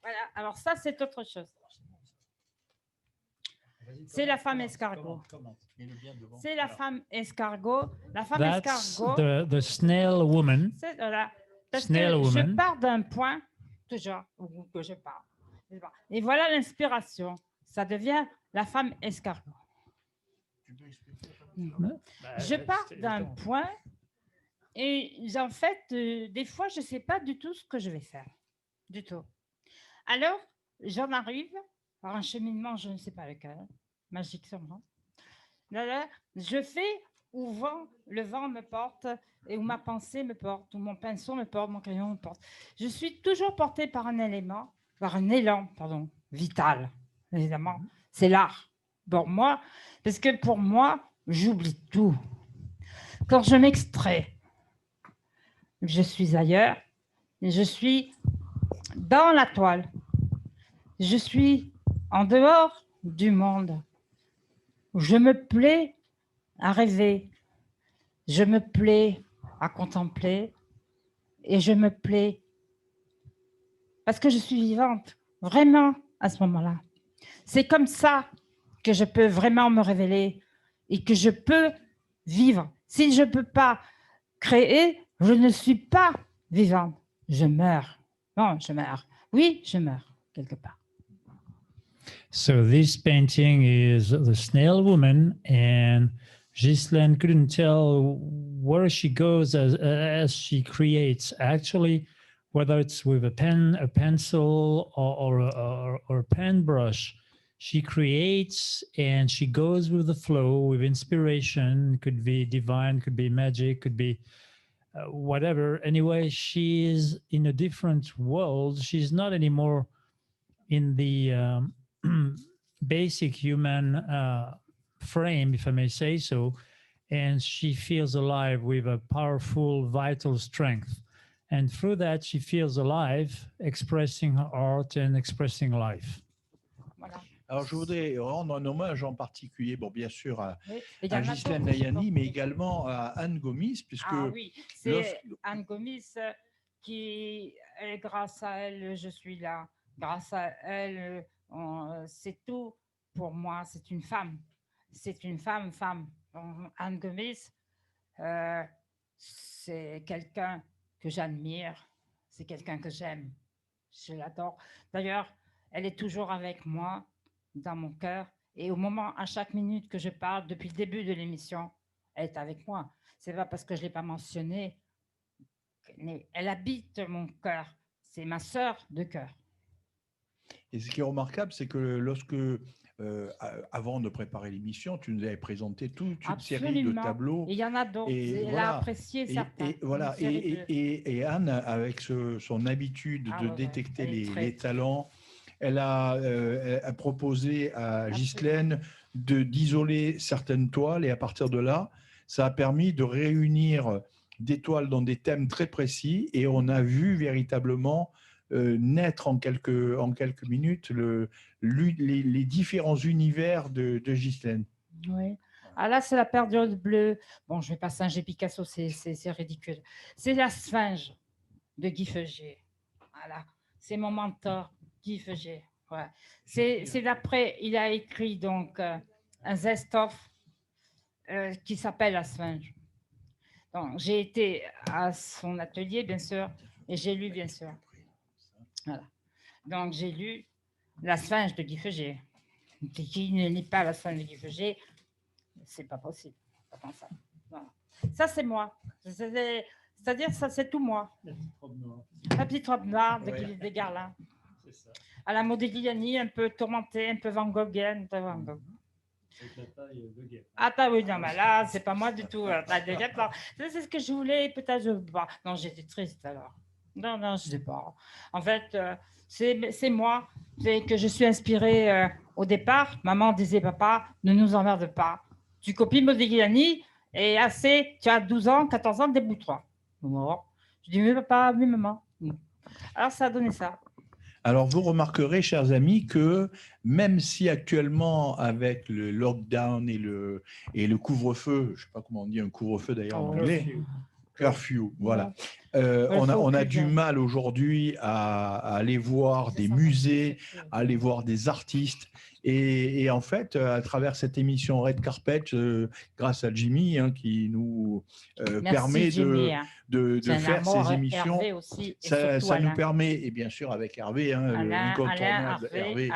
Voilà, alors ça, c'est autre chose. C'est la femme escargot. C'est la femme escargot. La femme escargot. The snail woman. Voilà. Parce snail que woman. Je pars d'un point, toujours, où que je pars. Et voilà l'inspiration. Ça devient la femme escargot. Je pars d'un point et en fait, des fois, je ne sais pas du tout ce que je vais faire. Du tout. Alors, j'en arrive par un cheminement, je ne sais pas lequel, magique sûrement. Là, je fais où le vent me porte et où ma pensée me porte, où mon pinceau me porte, mon crayon me porte. Je suis toujours portée par un élan, vital, évidemment. C'est l'art. Pour moi, parce que pour moi, j'oublie tout. Quand je m'extrais, je suis ailleurs, et je suis dans la toile. Je suis en dehors du monde. Je me plais à rêver. Je me plais à contempler. Et je me plais parce que je suis vivante, vraiment, à ce moment-là. C'est comme ça que je peux vraiment me révéler et que je peux vivre. Si je ne peux pas créer, je ne suis pas vivante. Je meurs. Non, je meurs. Oui, je meurs, quelque part. So this painting is the snail woman, and Ghislaine couldn't tell where she goes as she creates. Actually, whether it's with a pen, a pencil, or a pen brush, she creates and she goes with the flow, with inspiration. Could be divine, could be magic, could be whatever. Anyway, she is in a different world. She's not anymore in the basic human frame, if I may say so, and she feels alive with a powerful, vital strength. And through that, she feels alive, expressing her art and expressing life. Voilà. Alors, je voudrais rendre un hommage en particulier, bon, bien sûr, à Ghislaine d'autres, Layani, mais également à Anne Gomis, puisque... Ah oui, c'est Anne Gomis qui, grâce à elle, je suis là. Grâce à elle, c'est tout pour moi. C'est une femme. C'est une femme. Anne Gomis, c'est quelqu'un que j'admire. C'est quelqu'un que j'aime. Je l'adore. D'ailleurs, elle est toujours avec moi dans mon cœur. Et au moment, à chaque minute que je parle, depuis le début de l'émission, elle est avec moi. C'est pas parce que je ne l'ai pas mentionné. Elle habite mon cœur. C'est ma sœur de cœur. Et ce qui est remarquable, c'est que lorsque, avant de préparer l'émission, tu nous avais présenté toute une série de tableaux. Et il y en a d'autres. Elle a apprécié certains. Et Anne, avec son habitude de détecter les talents, elle a proposé à Ghislaine d'isoler certaines toiles, et à partir de là, ça a permis de réunir des toiles dans des thèmes très précis, et on a vu véritablement naître en quelques minutes les différents univers de Ghislaine. Oui. Ah là, c'est la période bleue. Bon, je vais pas singer Picasso, c'est ridicule. C'est la Sphinge de Guy Feugier. Voilà. C'est mon mentor, Guy Feugier. Ouais. C'est d'après, il a écrit donc un zest-off qui s'appelle La Sphinge. Donc, j'ai été à son atelier, bien sûr, et j'ai lu, bien sûr. Voilà. Donc, j'ai lu La Sphinge de Guy Feugier. Qui ne lit pas La Sphinge de Guy Feugier, c'est pas possible. Pas pensable. Voilà. Ça, c'est moi. C'est-à-dire, ça, c'est tout moi. La petite robe noire de Garland. À la Modigliani, un peu tourmentée, un peu Van Goghienne. Ah, oui, non, mais là, c'est pas moi du tout. C'est ce que je voulais, peut-être. Non, j'étais triste alors. Non, je sais pas. En fait, c'est moi. C'est que je suis inspirée au départ. Maman disait, papa, ne nous emmerde pas. Tu copies Modigliani et assez, tu as 12 ans, 14 ans, débrouille-toi. Je dis, oui, papa, oui, maman. Alors, ça a donné ça. Alors, vous remarquerez, chers amis, que même si actuellement, avec le lockdown et le couvre-feu, je ne sais pas comment on dit un couvre-feu d'ailleurs en anglais, curfew, voilà. On a du mal aujourd'hui à aller voir des musées, à aller voir des artistes. Et en fait, à travers cette émission Red Carpet, grâce à Jimmy, qui nous permet de faire ces émissions, ça nous permet, et bien sûr avec Hervé, l'incontournable Hervé.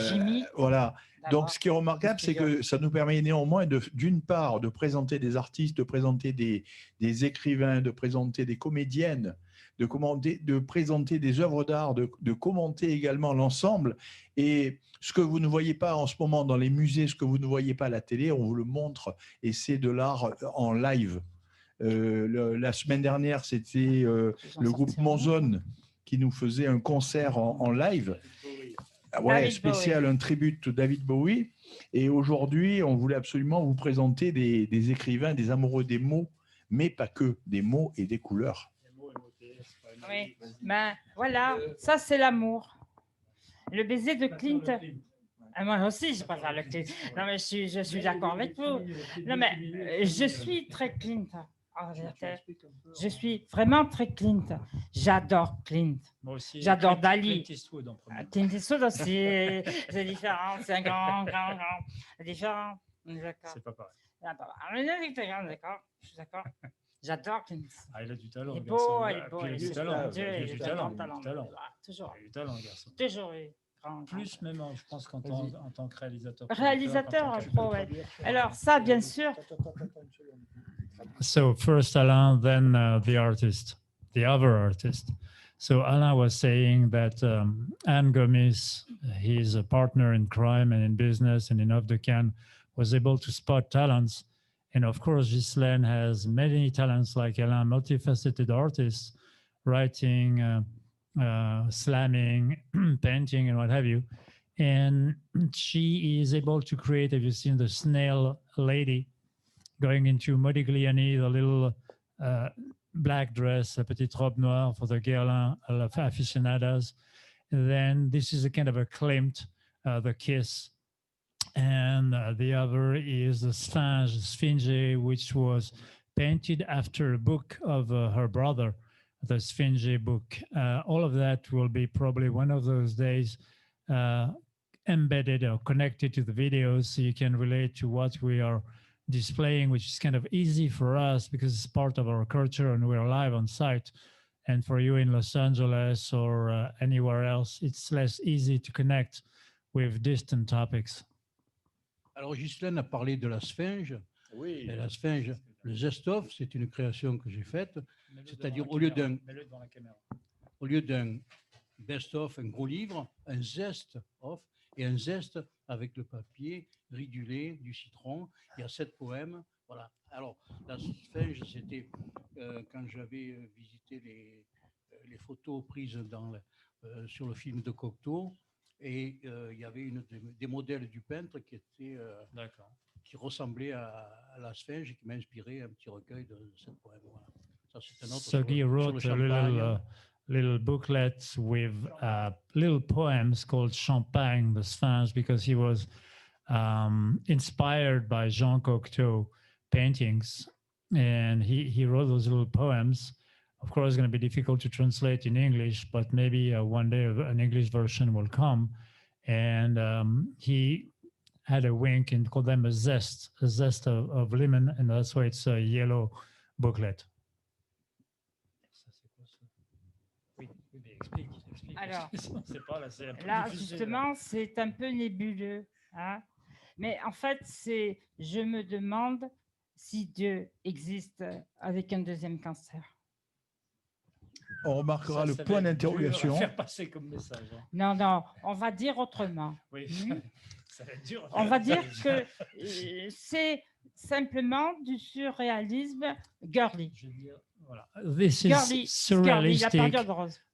Jimmy. Voilà. Donc, ce qui est remarquable, c'est que ça nous permet néanmoins, d'une part, de présenter des artistes, de présenter des écrivains, de présenter des comédiennes, de présenter des œuvres d'art, de commenter également l'ensemble. Et ce que vous ne voyez pas en ce moment dans les musées, ce que vous ne voyez pas à la télé, on vous le montre, et c'est de l'art en live. La semaine dernière, c'était le groupe Monzone qui nous faisait un concert en live. Ouais, spécial, un tribute de David Bowie. Et aujourd'hui, on voulait absolument vous présenter des écrivains, des amoureux des mots, mais pas que, des mots et des couleurs. Oui, ben voilà, ça c'est l'amour. Le baiser de Clint. Moi aussi, je préfère le Clint. Non, mais je suis d'accord avec vous. Non, mais je suis très Clint. Je suis vraiment très Clint. J'adore Clint. Moi aussi. J'adore Dali. Clint Eastwood en premier. Clint Eastwood aussi. C'est différent. C'est un grand. C'est différent. On est d'accord. C'est pas pareil. D'accord. Je suis d'accord. J'adore Clint. Ah, il a du talent. Il est beau, il est beau. Il a du talent. Il a du talent. Toujours. Il a du talent, le garçon. Toujours, oui. Plus même, je pense, qu'en tant que réalisateur. Réalisateur, ouais. Alors ça, bien sûr. So first Alain, then the artist, the other artist. So Alain was saying that Anne Gomis, his partner in crime and in business and in Off the Can, was able to spot talents. And of course, Ghislaine has many talents like Alain, multifaceted artist, writing, slamming, painting, and what have you. And she is able to create, have you seen the snail lady going into Modigliani, the little black dress, a petite robe noire for the Guerlain aficionados. And then this is a kind of a Klimt, the kiss. And the other is the Sphinge, which was painted after a book of her brother, the Sphinge book. All of that will be probably one of those days embedded or connected to the videos, so you can relate to what we are displaying, which is kind of easy for us because it's part of our culture and we're live on site. And for you in Los Angeles or anywhere else, it's less easy to connect with distant topics. Alors, Ghislaine a parlé de la Sphinge. Oui. Et la Sphinge, le zest-off, c'est une création que j'ai faite. C'est-à-dire, au lieu d'un best-of, un gros livre, un zest-of et un zeste avec le papier, riz du lait, du citron. Il y a 7 poèmes. Voilà. Alors, la Sphinge, c'était quand j'avais visité les photos prises sur le film de Cocteau. Et il y avait des modèles du peintre qui ressemblaient à la Sphinge et qui m'a inspiré un petit recueil de 7 poèmes. Voilà. Ça, c'est un autre So Guy wrote a little booklet with little poems called Champagne, the Sphinx, because he was inspired by Jean Cocteau paintings, and he wrote those little poems. Of course, it's going to be difficult to translate in English, but maybe one day an English version will come. And he had a wink and called them a zest of lemon, and that's why it's a yellow booklet. Alors, là, justement, c'est un peu nébuleux. Hein? Mais en fait, je me demande si Dieu existe avec un deuxième cancer. On remarquera le point d'interrogation. Faire passer comme message. Hein. Non, on va dire autrement. Oui, ça va être dur. On va dire que c'est simplement du surréalisme girly. Voilà. This is surrealistic.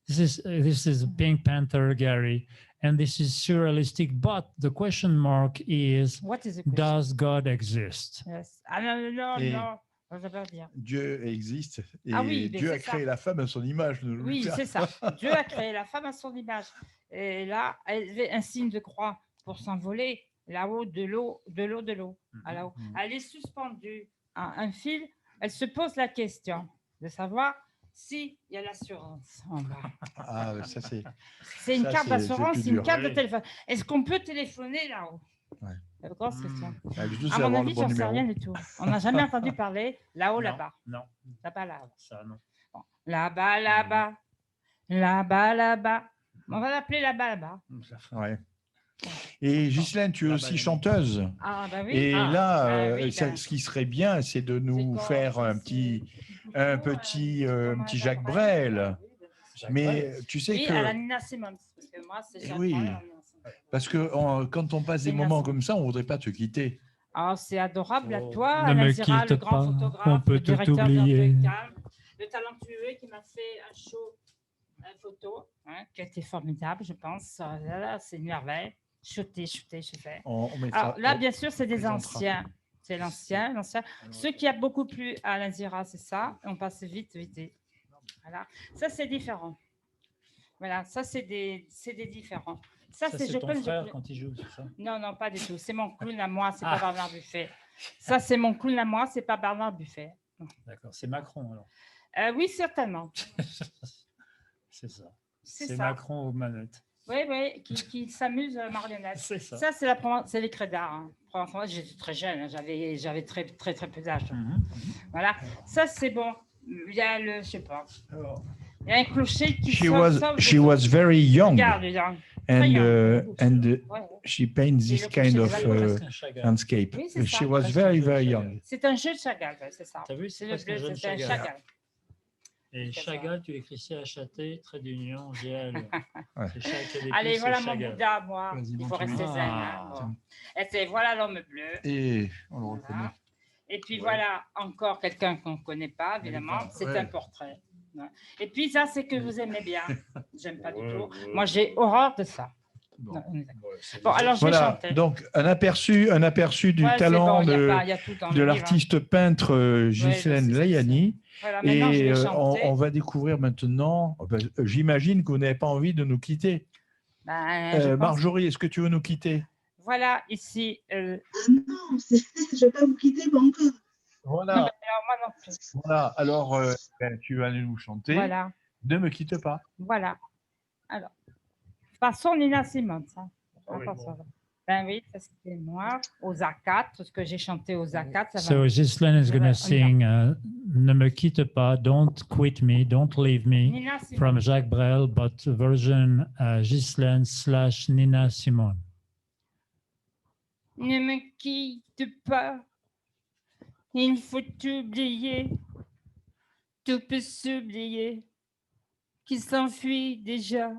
This is Pink Panther, Gary, and this is surrealistic. But the question mark is, does God exist? Yes. Ah non. On va pas dire. Dieu existe et Dieu a créé la femme à son image. Oui, c'est ça. Dieu a créé la femme à son image. Et là, elle fait un signe de croix pour s'envoler là-haut de l'eau. Là-haut. Elle est suspendue à un fil. Elle se pose la question de savoir s'il y a l'assurance en bas. Ah, ça c'est. C'est une carte d'assurance, c'est une carte de téléphone. Est-ce qu'on peut téléphoner là-haut? La grosse question. À mon avis, j'en sais rien du tout. On n'a jamais entendu parler là-haut, là-bas. Non. Là-bas, là-bas. Ça, non. Bon. Là-bas, là-bas. Là-bas, là-bas. On va l'appeler là-bas, là-bas. Ouais. Et Ghislaine, tu es aussi chanteuse. Ah, bah oui. Et là, ce qui serait bien, c'est de nous faire un petit Jacques Brel. Mais tu sais que. Oui, à la Nina Simone. Parce que moi, c'est Jacques Brel. Parce que quand on passe des moments comme ça, on ne voudrait pas te quitter. Oh, c'est adorable à toi, Ne me Zira, quitte le grand pas, photographe, on peut le tout directeur oublier. le talentueux qui m'a fait un show, une photo, hein, qui a été formidable, je pense. Là, c'est une merveille. Shooter, je fais. Alors là, bien sûr, c'est des anciens. C'est l'ancien. Ce qui a beaucoup plu à Alain Zira, c'est ça. On passe vite. Voilà. Ça, c'est différent. Voilà, ça, c'est des différents. Ça c'est ton frère quand il joue, c'est ça? Non, pas du tout. C'est mon clown à moi, c'est pas Bernard Buffet. Ça, c'est mon clown à moi, c'est pas Bernard Buffet. D'accord, c'est Macron alors. Oui, certainement. C'est ça. C'est Macron aux manettes. Oui, qui s'amuse marionnette. C'est ça. Ça, c'est les crédards. Hein. J'étais très jeune, hein. J'avais très peu d'âge. Voilà. Ça, c'est bon. Il y a le, je sais pas. Il y a un clocher qui She was very young. Regarde, and she painted this kind of landscape. Oui, she was very, very young. C'est un jeu de Chagall, c'est ça. Tu as vu, c'est un Chagall. Et Chagall, tu écris C-H-A-T, trait d'union, G-L. Allez, voilà mon Bouddha, moi. Il faut rester zen. Et voilà l'homme bleu. Et on le reconnaît. Et puis voilà encore quelqu'un qu'on ne connaît pas, évidemment. C'est un portrait. Et puis ça, c'est que vous aimez bien. J'aime pas du tout. Moi, j'ai horreur de ça. Bon, alors je vais chanter. Donc un aperçu du talent de l'artiste peintre Ghislaine Layani. Voilà, et on va découvrir maintenant. J'imagine que vous n'avez pas envie de nous quitter. Marjorie, est-ce que tu veux nous quitter? Voilà, ici. Non, je ne vais pas vous quitter, pas encore. Voilà. Non, moi non plus. Voilà. Alors, tu vas nous chanter. Voilà. Ne me quitte pas. Voilà. Alors, façon Nina Simone, ça. Oui, bon. Ben oui, parce que moi, aux ACAT, ce que j'ai chanté aux ACAT. So Ghislaine is going to sing Ne me quitte pas, Don't Quit Me, Don't Leave Me from Jacques Brel, but version Ghislaine / Nina Simone. Ne me quitte pas, il faut oublier, tout peut s'oublier, qui s'enfuit déjà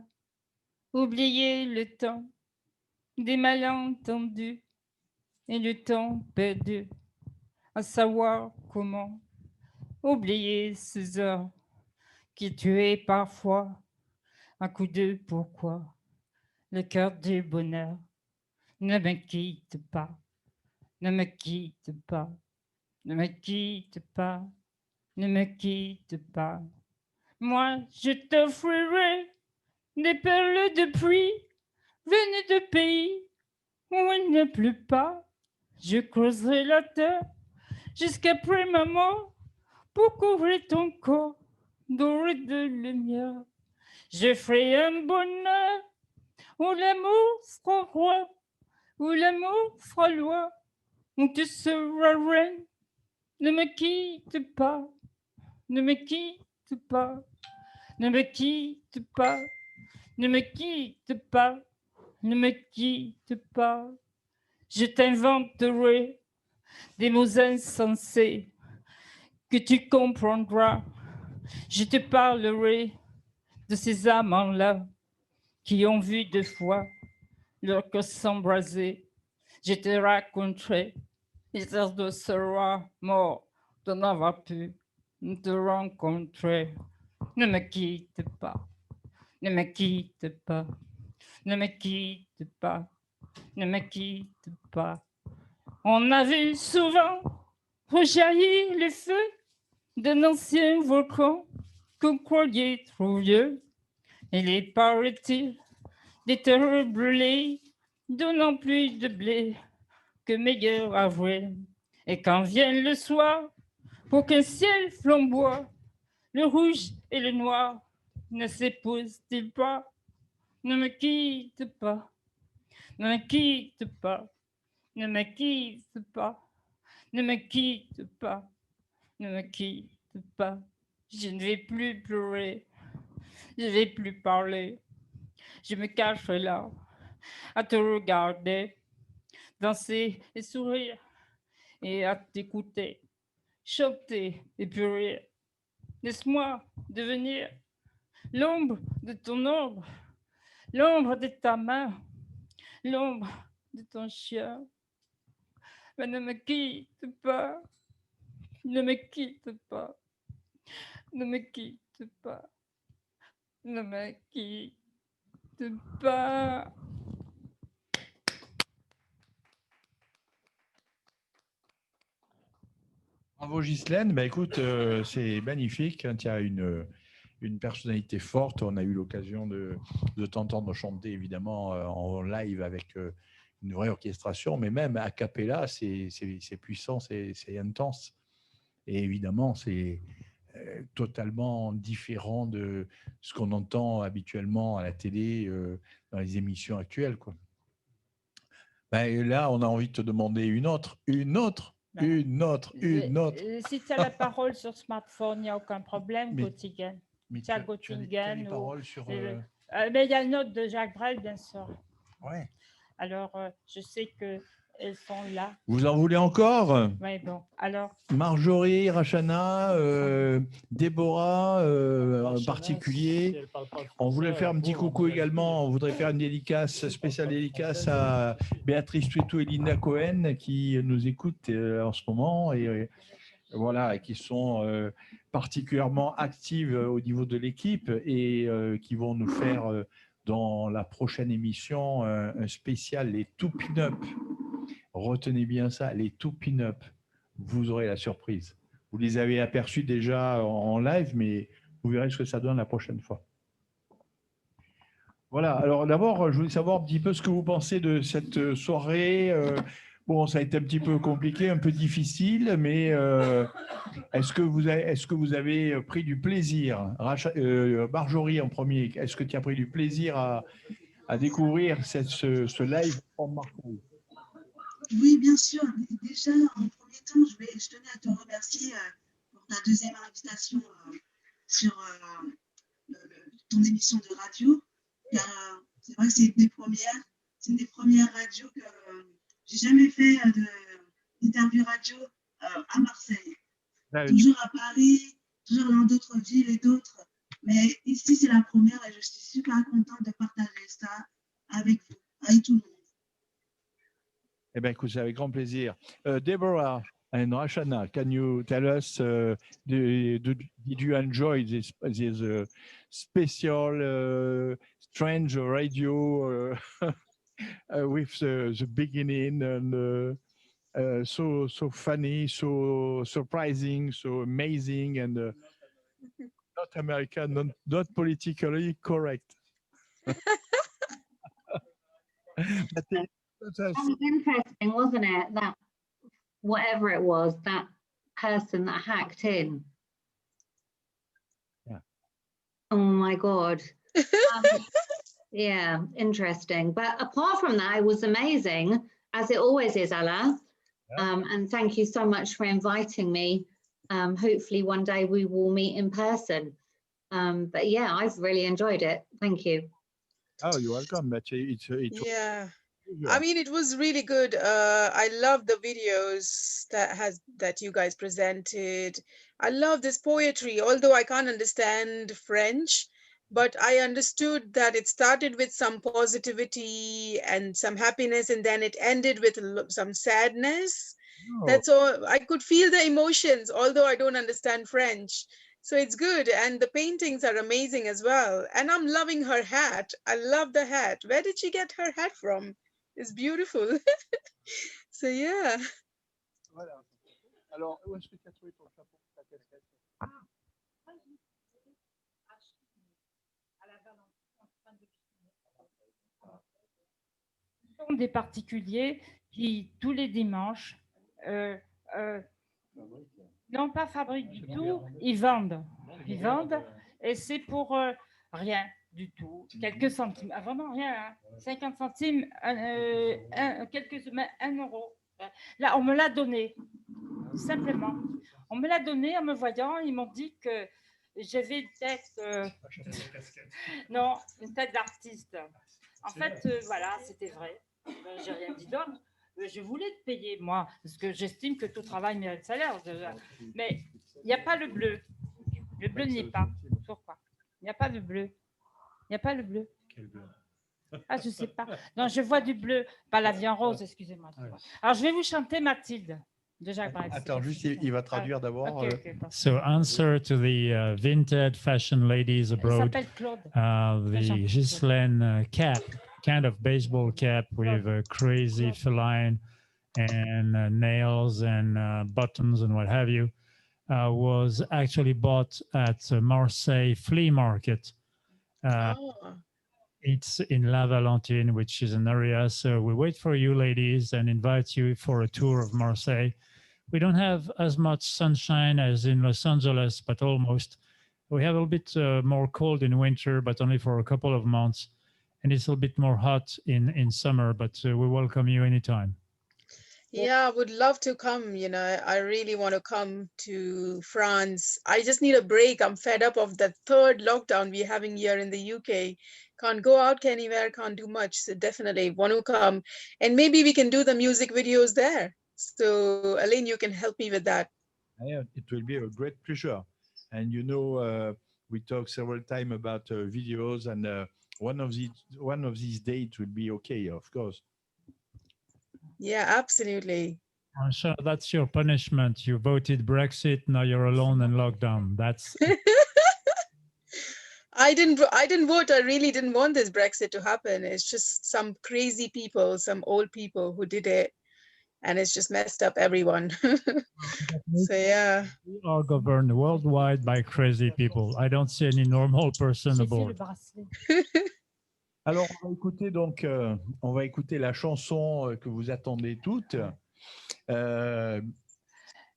oublier le temps des malentendus et le temps perdu à savoir comment oublier ces heures qui tuaient parfois un coup de pourquoi le cœur du bonheur ne me quitte pas, ne me quitte pas, ne me quitte pas, ne me quitte pas. Moi, je t'offrirai des perles de pluie venues de pays où il ne pleut pas. Je creuserai la terre jusqu'après ma mort pour couvrir ton corps doré de lumière. Je ferai un bonheur où l'amour sera roi, où l'amour sera loi, où tu seras reine. Ne me quitte pas, ne me quitte pas, ne me quitte pas, ne me quitte pas, ne me quitte pas. Je t'inventerai des mots insensés que tu comprendras. Je te parlerai de ces amants-là qui ont vu deux fois leur cœur s'embraser. Je te raconterai l'histoire de ce roi mort de n'avoir pu te rencontrer. Ne me quitte pas, ne me quitte pas, ne me quitte pas, ne me quitte pas. On a vu souvent rejaillir le feu d'un ancien volcan qu'on croyait trop vieux. Il est, paraît-il, des terres brûlées, donnant plus de blé que meilleur avril. Et quand vient le soir, pour qu'un ciel flamboie, le rouge et le noir ne s'épousent-ils pas? Ne me quitte pas, ne me quitte pas, ne me quitte pas, ne me quitte pas, ne me quitte pas. Je ne vais plus pleurer, je ne vais plus parler. Je me cacherai là à te regarder, danser et sourire, et à t'écouter, chanter et puis rire. Laisse-moi devenir l'ombre de ton ombre, l'ombre de ta main, l'ombre de ton chien. Mais ne me quitte pas, ne me quitte pas, ne me quitte pas, ne me quitte pas. Bravo Ghislaine, bah, écoute, c'est magnifique, hein, tu as une personnalité forte, on a eu l'occasion de t'entendre chanter évidemment en live avec une vraie orchestration, mais même a cappella, c'est puissant, c'est intense. Et évidemment, c'est totalement différent de ce qu'on entend habituellement à la télé, dans les émissions actuelles, quoi. Ben, là, on a envie de te demander une autre. Si tu as la parole sur smartphone, il n'y a aucun problème, Göttingen. Tu as les ou, paroles sur... mais il y a une note de Jacques Brel, bien sûr. Ouais. Alors, je sais qu'elles sont là. Vous en voulez encore? Oui, bon. Alors... Marjorie, Rachana, Déborah, en particulier. On voulait faire un petit coucou également. On voudrait faire une dédicace, spéciale dédicace à Béatrice Tuetou et Linda Cohen qui nous écoutent en ce moment et voilà, qui sont particulièrement actives au niveau de l'équipe et qui vont nous faire dans la prochaine émission un spécial les tout pin-up. Retenez bien ça, les tout pin-up. Vous aurez la surprise. Vous les avez aperçus déjà en live, mais vous verrez ce que ça donne la prochaine fois. Voilà, alors d'abord, je voulais savoir un petit peu ce que vous pensez de cette soirée. Bon, ça a été un petit peu compliqué, un peu difficile, mais est-ce que vous avez pris du plaisir? Marjorie en premier, est-ce que tu as pris du plaisir à découvrir ce live en marquant? Oui, bien sûr. Déjà, en premier temps, je tenais à te remercier pour ta deuxième invitation sur ton émission de radio. Car c'est vrai que c'est une des premières radios que j'ai jamais fait d'interview radio à Marseille. Toujours à Paris, toujours dans d'autres villes et d'autres. Mais ici, c'est la première et je suis super contente de partager ça avec vous, avec tout le monde. Eh bien, écoute, c'est avec grand plaisir. Deborah and Rashana, can you tell us, did you enjoy this special, strange radio with the beginning and so funny, so surprising, so amazing, and not American, not politically correct. That was interesting, wasn't it? That whatever it was, that person that hacked in. Yeah. Oh my God. Yeah, interesting. But apart from that, it was amazing, as it always is, Alain. Yeah. And thank you so much for inviting me. Hopefully one day we will meet in person. But yeah, I've really enjoyed it. Thank you. Oh, you're welcome. But it's Yeah. I mean, it was really good. I love the videos that you guys presented. I love this poetry, although I can't understand French, but I understood that it started with some positivity and some happiness, and then it ended with some sadness. Oh. That's all. I could feel the emotions, although I don't understand French. So it's good. And the paintings are amazing as well. And I'm loving her hat. I love the hat. Where did she get her hat from? It's beautiful. So yeah. Voilà. Alors, où est-ce que tu as trouvé ton chapeau, ta casquette? Ce sont des particuliers qui, tous les dimanches, non pas fabriquent du tout, ils vendent. Ils vendent et c'est pour rien du tout. Quelques centimes, vraiment rien, hein. 50 centimes, 1 euro. Là, on me l'a donné, tout simplement. On me l'a donné en me voyant, ils m'ont dit que j'avais une tête, non, une tête d'artiste. En fait, voilà, c'était vrai. J'ai rien dit d'autre. Je voulais te payer, moi, parce que j'estime que tout travail mérite salaire. Mais il n'y a pas le bleu. Le bleu n'y est pas. Pourquoi? Il n'y a pas de bleu. Il n'y a pas le bleu. Quel bleu? Ah, je ne sais pas. Non, je vois du bleu. Pas la vie en rose, excusez-moi. Alors, je vais vous chanter Mathilde. Déjà, Attends, juste, il va traduire d'abord. Okay. So, answer to the vintage fashion ladies abroad. The Ghislaine cap, kind of baseball cap with a crazy feline and nails and buttons and what have you, was actually bought at Marseille flea market. It's in La Valentine, which is an area. So we wait for you ladies and invite you for a tour of Marseille. We don't have as much sunshine as in Los Angeles, but almost. We have a little bit more cold in winter, but only for a couple of months. And it's a little bit more hot in summer, but we welcome you anytime. Yeah, I would love to come. You know, I really want to come to France. I just need a break. I'm fed up of the third lockdown we're having here in the UK. Can't go out anywhere, can't do much. So definitely want to come. And maybe we can do the music videos there. So Elaine, you can help me with that. Yeah, it will be a great pleasure. And you know, we talked several times about videos, and one of these dates will be okay, of course. Yeah, absolutely. So that's your punishment. You voted Brexit. Now you're alone and locked down. That's. I didn't vote. I really didn't want this Brexit to happen. It's just some crazy people, some old people who did it, and it's just messed up everyone. So yeah. We are governed worldwide by crazy people. I don't see any normal person aboard. Alors, on va écouter donc, on va écouter la chanson que vous attendez toutes.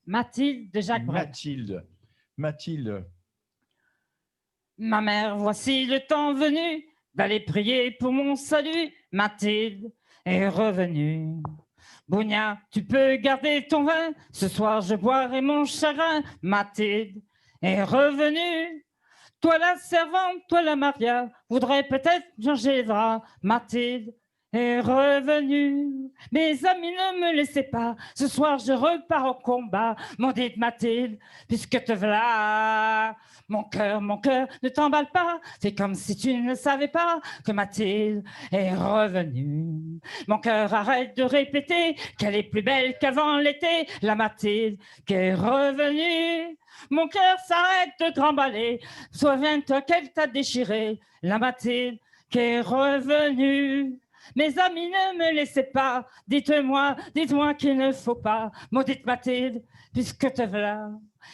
Mathilde de Jacques Brel. Mathilde. Ma mère, voici le temps venu d'aller prier pour mon salut. Mathilde est revenue. Bougna, tu peux garder ton vin. Ce soir, je boirai mon chagrin. Mathilde est revenue. Toi la servante, toi la Maria, voudrais peut-être changer les draps. Mathilde est revenue. Mes amis, ne me laissez pas. Ce soir, je repars au combat. Maudite Mathilde, puisque te voilà. mon cœur, ne t'emballe pas. C'est comme si tu ne savais pas que Mathilde est revenue. Mon cœur, arrête de répéter qu'elle est plus belle qu'avant l'été. La Mathilde qui est revenue. Mon cœur s'arrête de t'emballer. Souviens-toi qu'elle t'a déchiré. La Mathilde qui est revenue. Mes amis, ne me laissez pas. Dites-moi qu'il ne faut pas. Maudite Mathilde, puisque te voilà.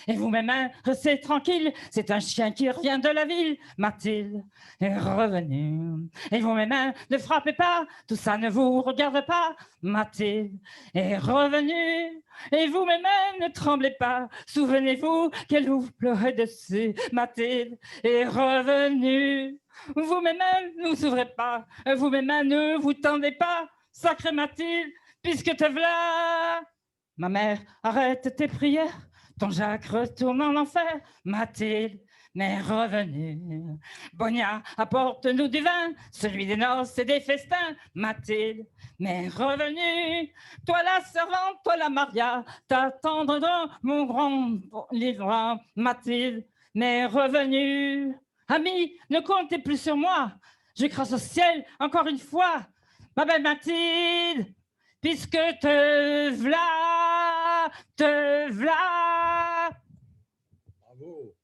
Et vous-même, restez tranquille. C'est un chien qui revient de la ville. Mathilde est revenue. Et vous-même, ne frappez pas. Tout ça ne vous regarde pas. Mathilde est revenue. Et vous-même, ne tremblez pas. Souvenez-vous qu'elle vous pleurait dessus. Mathilde est revenue. Vous-même, ne vous ouvrez pas. Vous-même, ne vous tendez pas. Sacrée Mathilde, puisque te voilà. Ma mère, arrête tes prières. Ton Jacques retourne en enfer. Mathilde m'est revenue. Bonia, apporte-nous du vin. Celui des noces et des festins. Mathilde m'est revenue. Toi la servante, toi la Maria, t'attendre dans mon grand livre. Mathilde m'est revenue. Amis, ne comptez plus sur moi. Je crache au ciel encore une fois. Ma belle Mathilde, puisque te v'là, te v'là. Bravo.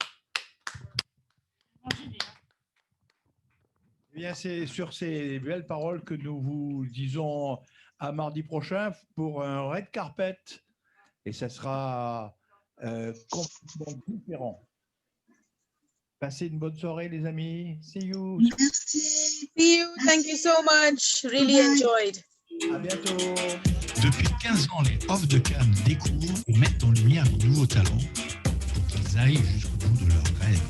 Eh bien, c'est sur ces belles paroles que nous vous disons à mardi prochain pour un red carpet. Et ça sera complètement différent. Passez une bonne soirée, les amis. See you. Merci. See you. Thank you so much. Really enjoyed. À bientôt. Depuis 15 ans, les Off de Cannes découvrent et mettent en lumière les nouveaux talents pour qu'ils aillent jusqu'au bout de leurs rêves.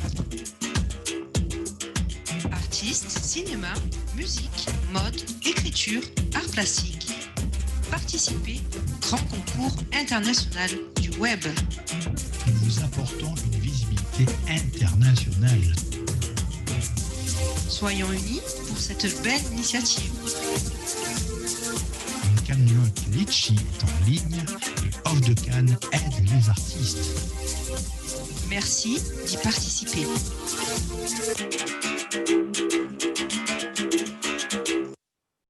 Artistes, cinéma, musique, mode, écriture, art plastique. Participez au grand concours international du web. Nous vous apportons une visibilité internationale. Soyons unis pour cette belle initiative. Une cagnotte Litchi est en ligne et Off de Cannes aide les artistes. Merci d'y participer.